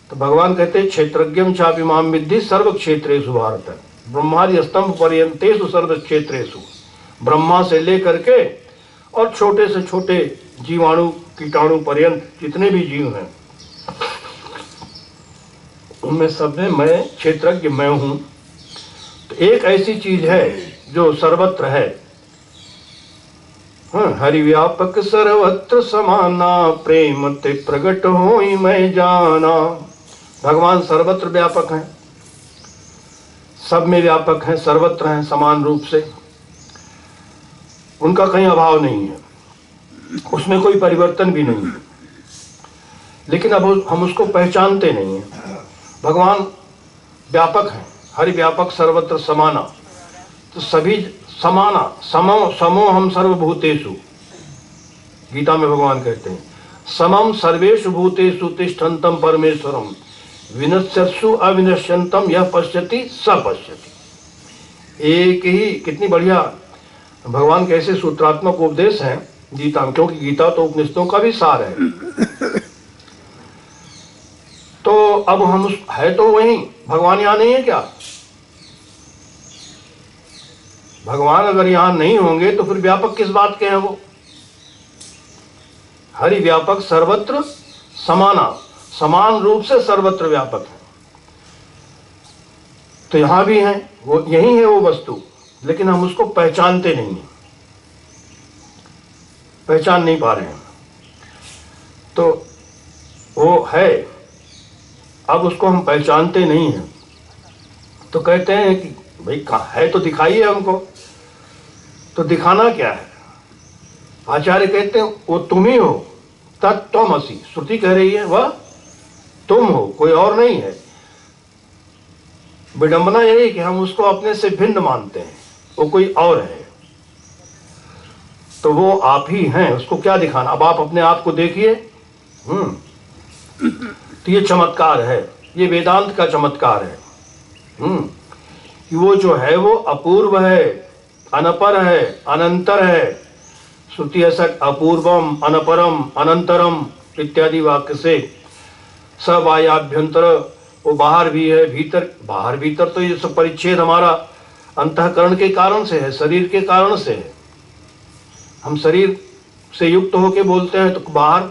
तो भगवान कहते हैं क्षेत्रज्ञम चापि माम विद्धि सर्व क्षेत्रेषु भारत, ब्रह्मादि स्तंभ पर्यंतेषु सर्व क्षेत्रेषु। ब्रह्मा से लेकर के और छोटे से छोटे जीवाणु कीटाणु पर्यंत जितने भी जीव हैं उनमें सब में मैं क्षेत्रज्ञ मैं हूं। तो एक ऐसी चीज है जो सर्वत्र है। हरि व्यापक सर्वत्र समाना, प्रेम ते प्रगट होई मैं जाना। भगवान सर्वत्र व्यापक हैं, सब में व्यापक हैं, सर्वत्र हैं समान रूप से, उनका कहीं अभाव नहीं है, उसमें कोई परिवर्तन भी नहीं है। लेकिन अब हम उसको पहचानते नहीं हैं। भगवान व्यापक हैं, हरि व्यापक सर्वत्र समाना, तो सभी समाना, समो हम सर्वभूतेषु, गीता में भगवान कहते हैं समम सर्वेषु भूतेषु तिष्ठन्तम परमेश्वरम विनश्यत्सु अविनश्यन्तम यह पश्यति स पश्यति। एक ही, कितनी बढ़िया भगवान कैसे सूत्रात्मक उपदेश है गीता में, क्योंकि गीता तो उपनिषदों का भी सार है। तो अब हम है तो वही, भगवान यहाँ नहीं है क्या? भगवान अगर यहाँ नहीं होंगे तो फिर व्यापक किस बात के हैं वो? हरि व्यापक सर्वत्र समाना, समान रूप से सर्वत्र व्यापक है। तो यहां भी है वो, यही है वो वस्तु, लेकिन हम उसको पहचानते नहीं हैं, पहचान नहीं पा रहे हैं। तो वो है, अब उसको हम पहचानते नहीं हैं। तो कहते हैं कि भाई कहाँ है, तो दिखाइए हमको। तो दिखाना क्या है? आचार्य कहते हैं वो तुम ही हो, तत्त्वमसि। श्रुति कह रही है वह तुम हो, कोई और नहीं है। विडंबना यही कि हम उसको अपने से भिन्न मानते हैं, वो कोई और है। तो वो आप ही हैं, उसको क्या दिखाना? अब आप अपने आप को देखिए। तो ये चमत्कार है, ये वेदांत का चमत्कार है कि वो जो है वो अपूर्व है, अनपर है, अनंतर है। श्रुति ऐसा अपूर्वम अनपरम अनंतरम इत्यादि वाक्य से सबाह्याभ्यंतर, वो बाहर भी है भीतर, बाहर भीतर तो ये सब परिच्छेद हमारा अंतःकरण के कारण से है, शरीर के कारण से है। हम शरीर से युक्त होके बोलते हैं तो बाहर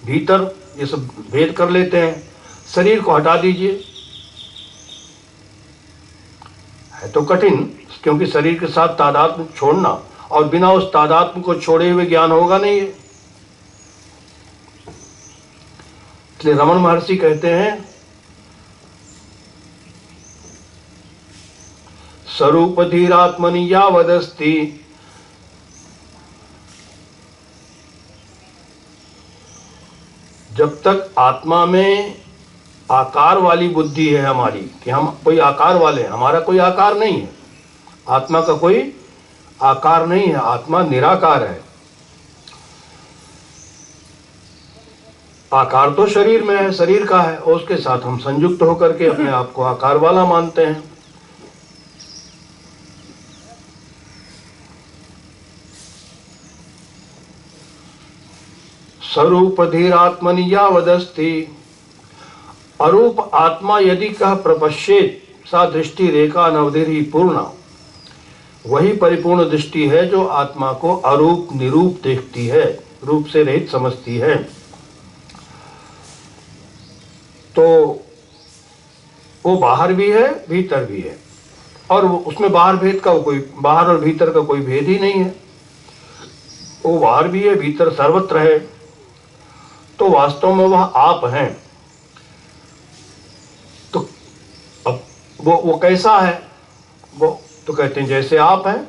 भीतर ये सब भेद कर लेते हैं। शरीर को हटा दीजिए, है तो कठिन, क्योंकि शरीर के साथ तादात्म्य छोड़ना, और बिना उस तादात्म्य को छोड़े हुए ज्ञान होगा नहीं है। इसलिए रमण महर्षि कहते हैं स्वरूप धीरात्मनि यावदस्ति, जब तक आत्मा में आकार वाली बुद्धि है हमारी कि हम कोई आकार वाले हैं, हमारा कोई आकार नहीं है, आत्मा का कोई आकार नहीं है, आत्मा निराकार है। आकार तो शरीर में है, शरीर का है, और उसके साथ हम संयुक्त होकर के अपने आप को आकार वाला मानते हैं। स्वरूप धीरात्मनि यावदस्ति, अरूप आत्मा यदि कह प्रपश्येत सा दृष्टि रेखा नवधिरी पूर्णा। वही परिपूर्ण दृष्टि है जो आत्मा को अरूप निरूप देखती है, रूप से रहित समझती है। तो वो बाहर भी है भीतर भी है, और उसमें बाहर भेद का कोई, बाहर और भीतर का कोई भेद ही नहीं है। वो बाहर भी है भीतर सर्वत्र है। तो वास्तव में वह आप हैं। तो अब वो कैसा है? वो तो कहते हैं जैसे आप हैं,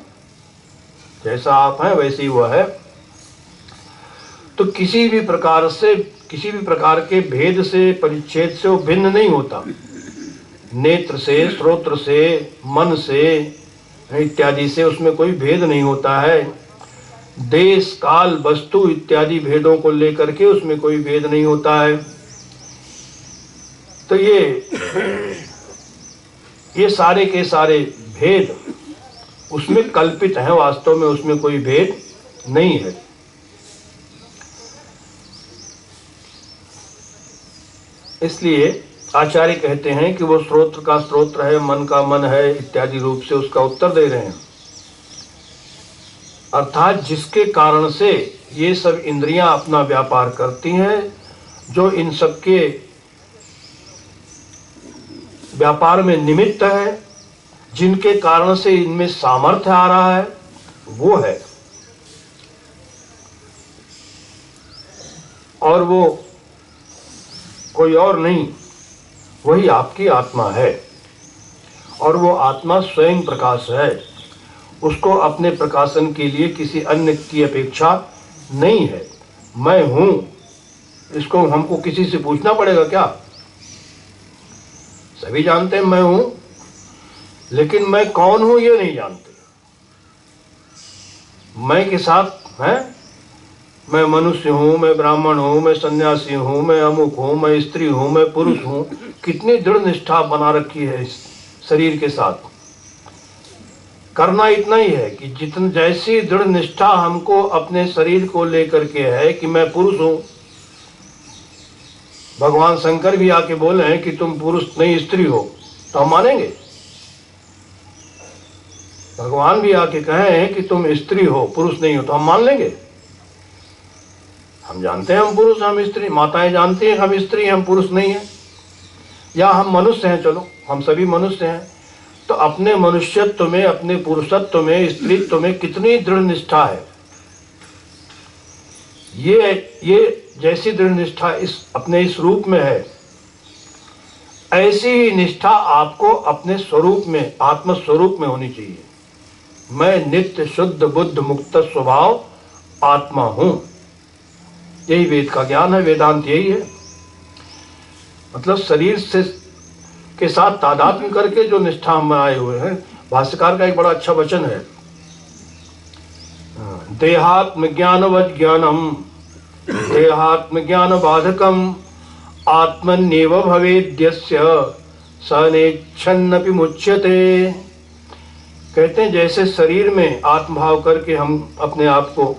जैसा आप हैं वैसे ही वह है। तो किसी भी प्रकार से, किसी भी प्रकार के भेद से, परिच्छेद से वो भिन्न नहीं होता। नेत्र से, श्रोत्र से, मन से इत्यादि से उसमें कोई भेद नहीं होता है। देश काल वस्तु इत्यादि भेदों को लेकर के उसमें कोई भेद नहीं होता है। तो ये सारे के सारे भेद उसमें कल्पित हैं, वास्तव में उसमें कोई भेद नहीं है। इसलिए आचार्य कहते हैं कि वो स्रोत्र का स्रोत्र है, मन का मन है इत्यादि रूप से उसका उत्तर दे रहे हैं। अर्थात जिसके कारण से ये सब इंद्रियां अपना व्यापार करती हैं, जो इन सब के व्यापार में निमित्त है, जिनके कारण से इनमें सामर्थ्य आ रहा है, वो है। और वो कोई और नहीं, वही आपकी आत्मा है। और वो आत्मा स्वयं प्रकाश है। उसको अपने प्रकाशन के लिए किसी अन्य की अपेक्षा नहीं है। मैं हूं, इसको हमको किसी से पूछना पड़ेगा क्या? सभी जानते हैं मैं हूं, लेकिन मैं कौन हूं ये नहीं जानते। मैं के साथ है, मैं मनुष्य हूं, मैं ब्राह्मण हूं, मैं सन्यासी हूं, मैं अमुक हूं, मैं स्त्री हूं, मैं पुरुष हूं। कितनी दृढ़ निष्ठा बना रखी है इस शरीर के साथ। करना इतना ही है कि जितनी जैसी दृढ़ निष्ठा हमको अपने शरीर को लेकर के है कि मैं पुरुष हूं। भगवान शंकर भी आके बोले हैं कि तुम पुरुष नहीं स्त्री हो, तो हम मानेंगे। भगवान भी आके कहे हैं कि तुम स्त्री हो, पुरुष नहीं हो, तो हम मान लेंगे। हम जानते हैं हम पुरुष, हम स्त्री। माताएं जानती हैं हम स्त्री, हम पुरुष नहीं हैं। या हम मनुष्य हैं, चलो हम सभी मनुष्य हैं। तो अपने मनुष्यत्व में, अपने पुरुषत्व में, स्त्रीत्व में कितनी दृढ़ निष्ठा है। ये जैसी दृढ़ निष्ठा अपने इस रूप में है, ऐसी ही निष्ठा आपको अपने स्वरूप में, आत्म स्वरूप में होनी चाहिए। मैं नित्य शुद्ध बुद्ध मुक्त स्वभाव आत्मा हूं। यही वेद का ज्ञान है, वेदांत यही है। मतलब शरीर से के साथ तादात्म्य करके जो निष्ठा हम आए हुए हैं। भाष्यकार का एक बड़ा अच्छा वचन है, देहात्म ज्ञानवद ज्ञानम देहात्म ज्ञान बाधकम आत्मन्येव भवेद्यस्य सनेच्छन्नपि मुच्यते। कहते हैं जैसे शरीर में आत्मभाव करके हम अपने आप को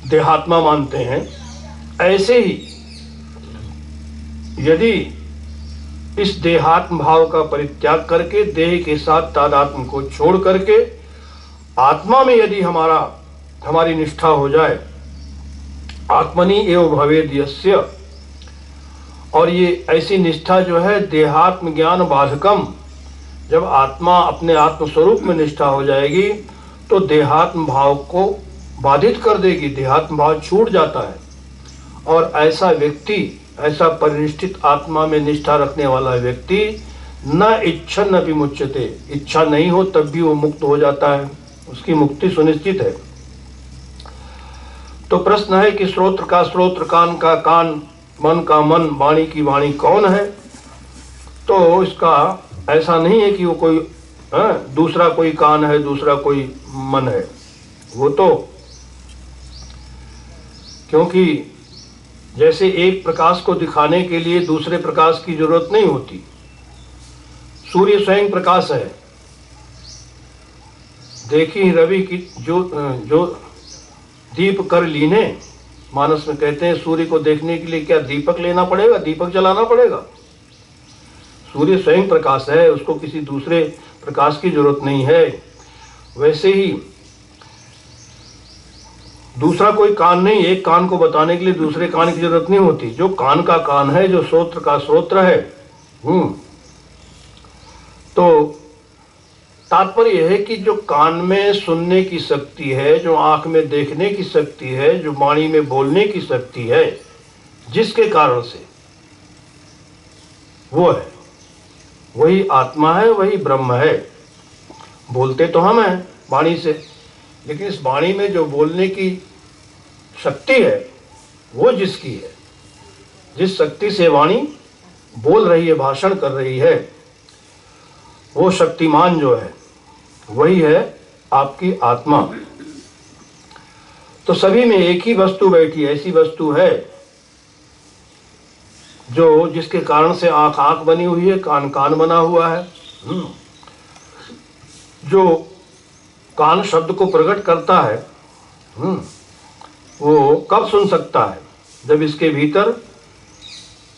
देहात्मा मानते हैं, ऐसे ही यदि इस देहात्म भाव का परित्याग करके देह के साथ तादात्म्य को छोड़ करके आत्मा में यदि हमारी निष्ठा हो जाए, आत्मनि एव भवेद यस्य, और ये ऐसी निष्ठा जो है देहात्म ज्ञान बाधकम, जब आत्मा अपने आत्म स्वरूप में निष्ठा हो जाएगी तो देहात्म भाव को बाधित कर देगी, देहात्म भाव छूट जाता है। और ऐसा व्यक्ति, ऐसा परिनिष्ठित आत्मा में निष्ठा रखने वाला व्यक्ति न इच्छन न विमुच्यते, इच्छा नहीं हो तब भी वो मुक्त हो जाता है, उसकी मुक्ति सुनिश्चित है। तो प्रश्न है कि श्रोत्र का श्रोत्र, कान का कान, मन का मन, वाणी की वाणी कौन है? तो इसका ऐसा नहीं है कि वो कोई दूसरा कोई कान है, दूसरा कोई मन है। वो तो क्योंकि जैसे एक प्रकाश को दिखाने के लिए दूसरे प्रकाश की जरूरत नहीं होती। सूर्य स्वयं प्रकाश है। देखी रवि की जो दीप कर लीने, मानस में कहते हैं सूर्य को देखने के लिए क्या दीपक लेना पड़ेगा, दीपक जलाना पड़ेगा? सूर्य स्वयं प्रकाश है, उसको किसी दूसरे प्रकाश की जरूरत नहीं है। वैसे ही दूसरा कोई कान नहीं, एक कान को बताने के लिए दूसरे कान की जरूरत नहीं होती। जो कान का कान है, जो श्रोत्र का श्रोत्र है। तो तात्पर्य यह है कि जो कान में सुनने की शक्ति है, जो आंख में देखने की शक्ति है, जो वाणी में बोलने की शक्ति है, जिसके कारण से वो है, वही आत्मा है, वही ब्रह्म है। बोलते तो हम हैं वाणी से, लेकिन इस वाणी में जो बोलने की शक्ति है वो जिसकी है, जिस शक्ति से वाणी बोल रही है, भाषण कर रही है, वो शक्तिमान जो है वही है आपकी आत्मा। तो सभी में एक ही वस्तु बैठी, ऐसी वस्तु है जो जिसके कारण से आंख आंख बनी हुई है, कान कान बना हुआ है। जो कान शब्द को प्रकट करता है, वो कब सुन सकता है? जब इसके भीतर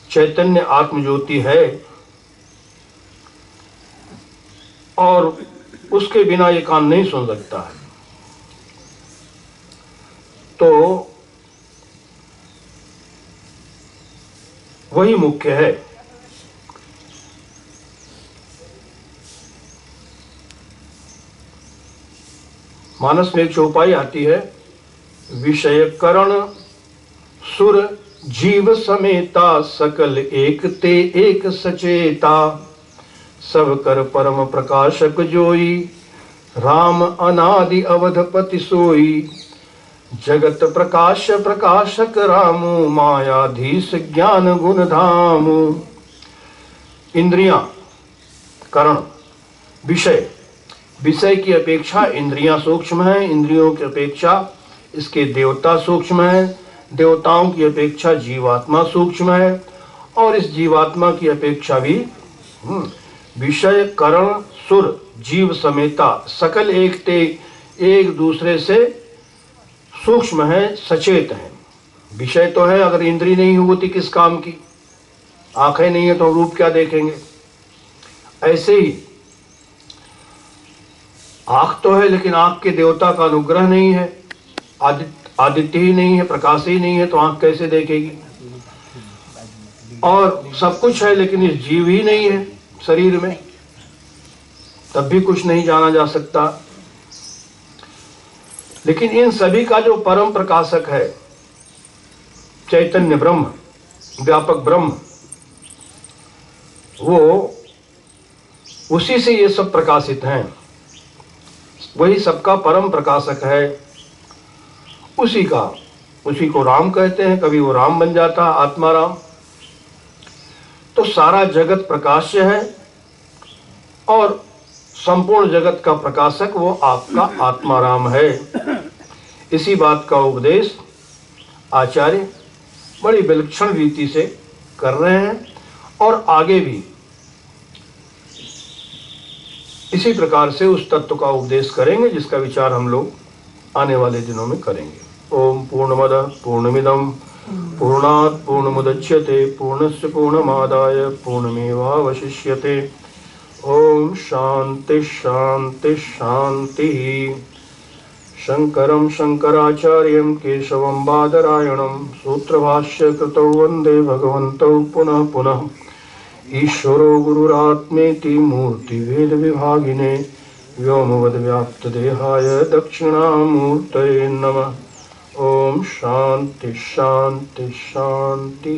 चैतन्य आत्मज्योति है और उसके बिना ये कान नहीं सुन सकता है। तो वही मुख्य है। मानस में एक चौपाई आती है, विषय करण सुर जीव समेता, सकल एक ते एक सचेता, सब कर परम प्रकाशक जोई, राम अनादि अवधपति सोई, जगत प्रकाश प्रकाशक रामु, मायाधीश ज्ञान गुण धामु। इंद्रियां, करण, विषय, विषय की अपेक्षा इंद्रियां सूक्ष्म हैं, इंद्रियों की अपेक्षा इसके देवता सूक्ष्म हैं, देवताओं की अपेक्षा जीवात्मा सूक्ष्म है, और इस जीवात्मा की अपेक्षा भी विषय करण सुर जीव समेता, सकल एक ते एक दूसरे से सूक्ष्म है, सचेत है। विषय तो है, अगर इंद्री नहीं होती किस काम की? आंखें नहीं है तो रूप क्या देखेंगे? ऐसे ही आंख तो है, लेकिन आंख के देवता का अनुग्रह नहीं है, आदित्य ही नहीं है, प्रकाश ही नहीं है, तो आंख कैसे देखेगी? और सब कुछ है, लेकिन इस जीव ही नहीं है शरीर में, तब भी कुछ नहीं जाना जा सकता। लेकिन इन सभी का जो परम प्रकाशक है, चैतन्य ब्रह्म, व्यापक ब्रह्म, वो उसी से ये सब प्रकाशित हैं, वही सबका परम प्रकाशक है। उसी को राम कहते हैं, कभी वो राम बन जाता, आत्मा राम। तो सारा जगत प्रकाश्य है, और संपूर्ण जगत का प्रकाशक वो आपका आत्मा राम है। इसी बात का उपदेश आचार्य बड़ी विलक्षण रीति से कर रहे हैं, और आगे भी इसी प्रकार से उस तत्व का उपदेश करेंगे, जिसका विचार हम लोग आने वाले दिनों में करेंगे। ओम पूर्णमदः पूर्णमिदं पूर्णात् पूर्णमुदच्यते, पूर्णस्य पूर्णमादाय पूर्णमेवावशिष्यते। ओम शांति शांति शांति। शंकरं शंकराचार्यं केशवं बादरायणं, सूत्रभाष्य कृतौ वंदे भगवन्तौ पुनः पुनः। ईश्वरो गुरुरात्मेति मूर्ति भेद विभागिने, व्योमवद् व्याप्त देहाय दक्षिणामूर्तये नमः। ओम शांति शांति शांति।